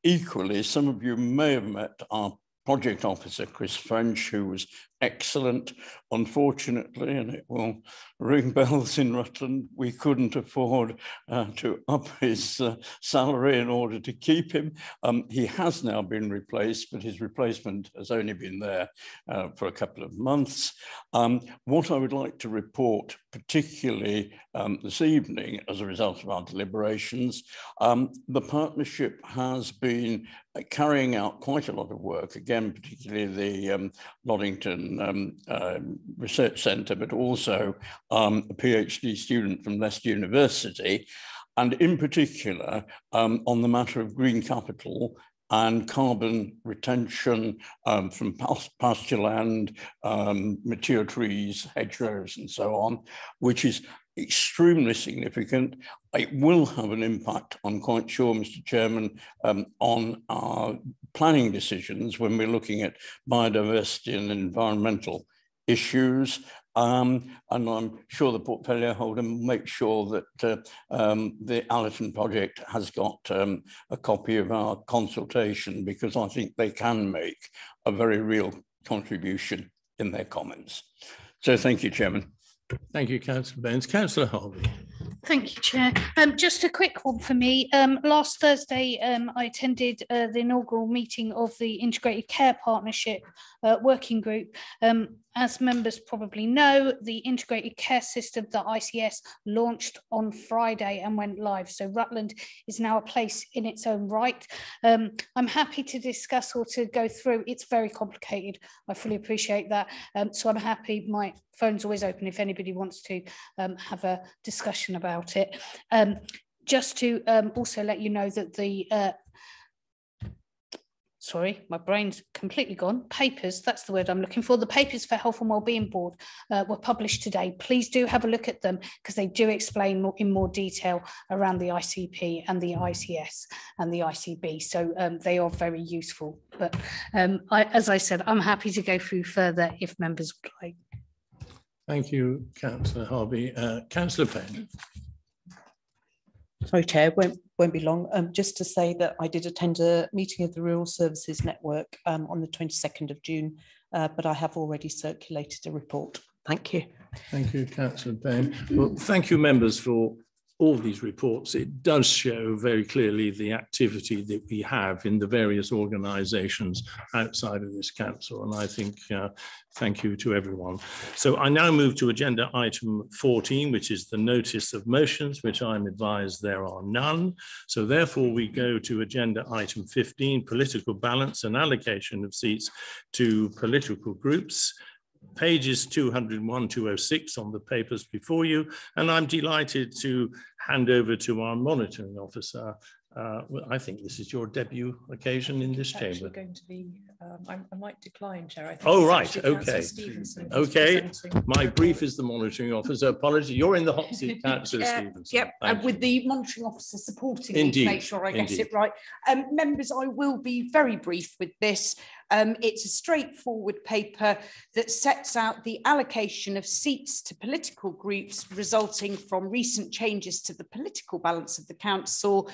Equally, some of you may have met our project officer, Chris French, who was excellent. Unfortunately, and it will ring bells in Rutland, we couldn't afford to up his salary in order to keep him. He has now been replaced, but his replacement has only been there for a couple of months. What I would like to report, particularly this evening, as a result of our deliberations, the partnership has been carrying out quite a lot of work, again, particularly the Loddington Research Centre, but also a PhD student from Leicester University, and in particular on the matter of green capital and carbon retention from pasture land, mature trees, hedgerows, and so on, which is extremely significant. It will have an impact, I'm quite sure, Mr. Chairman, on our planning decisions when we're looking at biodiversity and environmental issues. And I'm sure the portfolio holder will make sure that the Allerton project has got a copy of our consultation, because I think they can make a very real contribution in their comments. So thank you, Chairman. Thank you, Councillor Baines. Councillor Harvey. Thank you, Chair. Just a quick one for me. Last Thursday, I attended the inaugural meeting of the Integrated Care Partnership Working Group. As members probably know, the Integrated Care System, the ICS, launched on Friday and went live. So Rutland is now a place in its own right. I'm happy to discuss or to go through. It's very complicated. I fully appreciate that. So I'm happy. My phone's always open if anybody wants to have a discussion about it. Just to also let you know that the sorry, my brain's completely gone. Papers, that's the word I'm looking for. The papers for Health and Wellbeing Board were published today. Please do have a look at them, because they do explain in more detail around the ICP and the ICS and the ICB. So they are very useful. But as I said, I'm happy to go through further if members would like. Thank you, Councillor Harvey. Councillor Payne. Sorry, Chair, won't be long. Just to say that I did attend a meeting of the Rural Services Network on the 22nd of June, but I have already circulated a report. Thank you. Thank you, Councillor Payne. Well, thank you, members, for all these reports. It does show very clearly the activity that we have in the various organisations outside of this council, and I think thank you to everyone. So I now move to agenda item 14, which is the notice of motions, which I'm advised there are none. So therefore we go to agenda item 15, political balance and allocation of seats to political groups. Pages 201, 206 on the papers before you, and I'm delighted to hand over to our monitoring officer. I think this is your debut occasion in this chamber. Going to be, I might decline, Chair. I think oh, right, okay. Okay, my brief is the monitoring officer. Apology, you're in the hot seat, Councillor Stevenson. Yep, and with the monitoring officer supporting me to make sure I get it right. Members, I will be very brief with this. It's a straightforward paper that sets out the allocation of seats to political groups resulting from recent changes to the political balance of the council.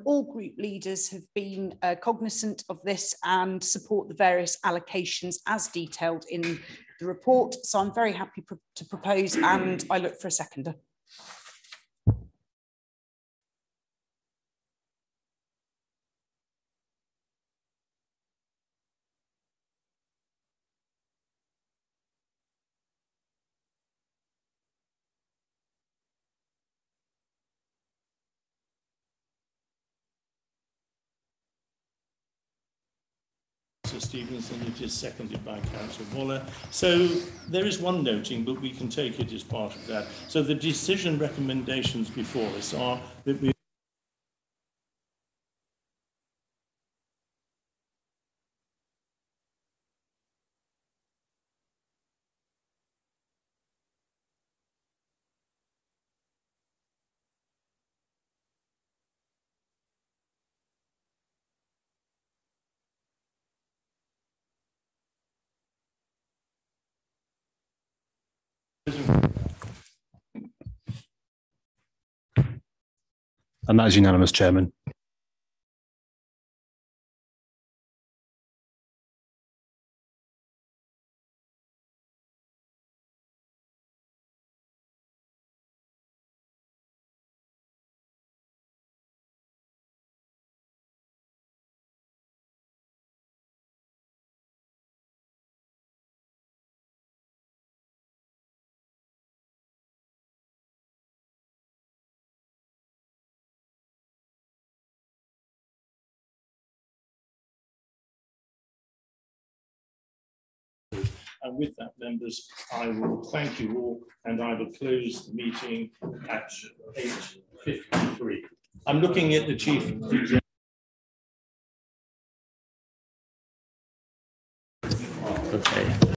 All group leaders have been cognizant of this and support the various allocations as detailed in the report. So I'm very happy to propose, and I look for a seconder. Stevenson, it is seconded by Councillor Waller. So there is one noting, but we can take it as part of that. So the decision recommendations before us are that we and that is unanimous, Chairman. And with that, members, I will thank you all, and I will close the meeting at 8:53. I'm looking at the Chief Executive.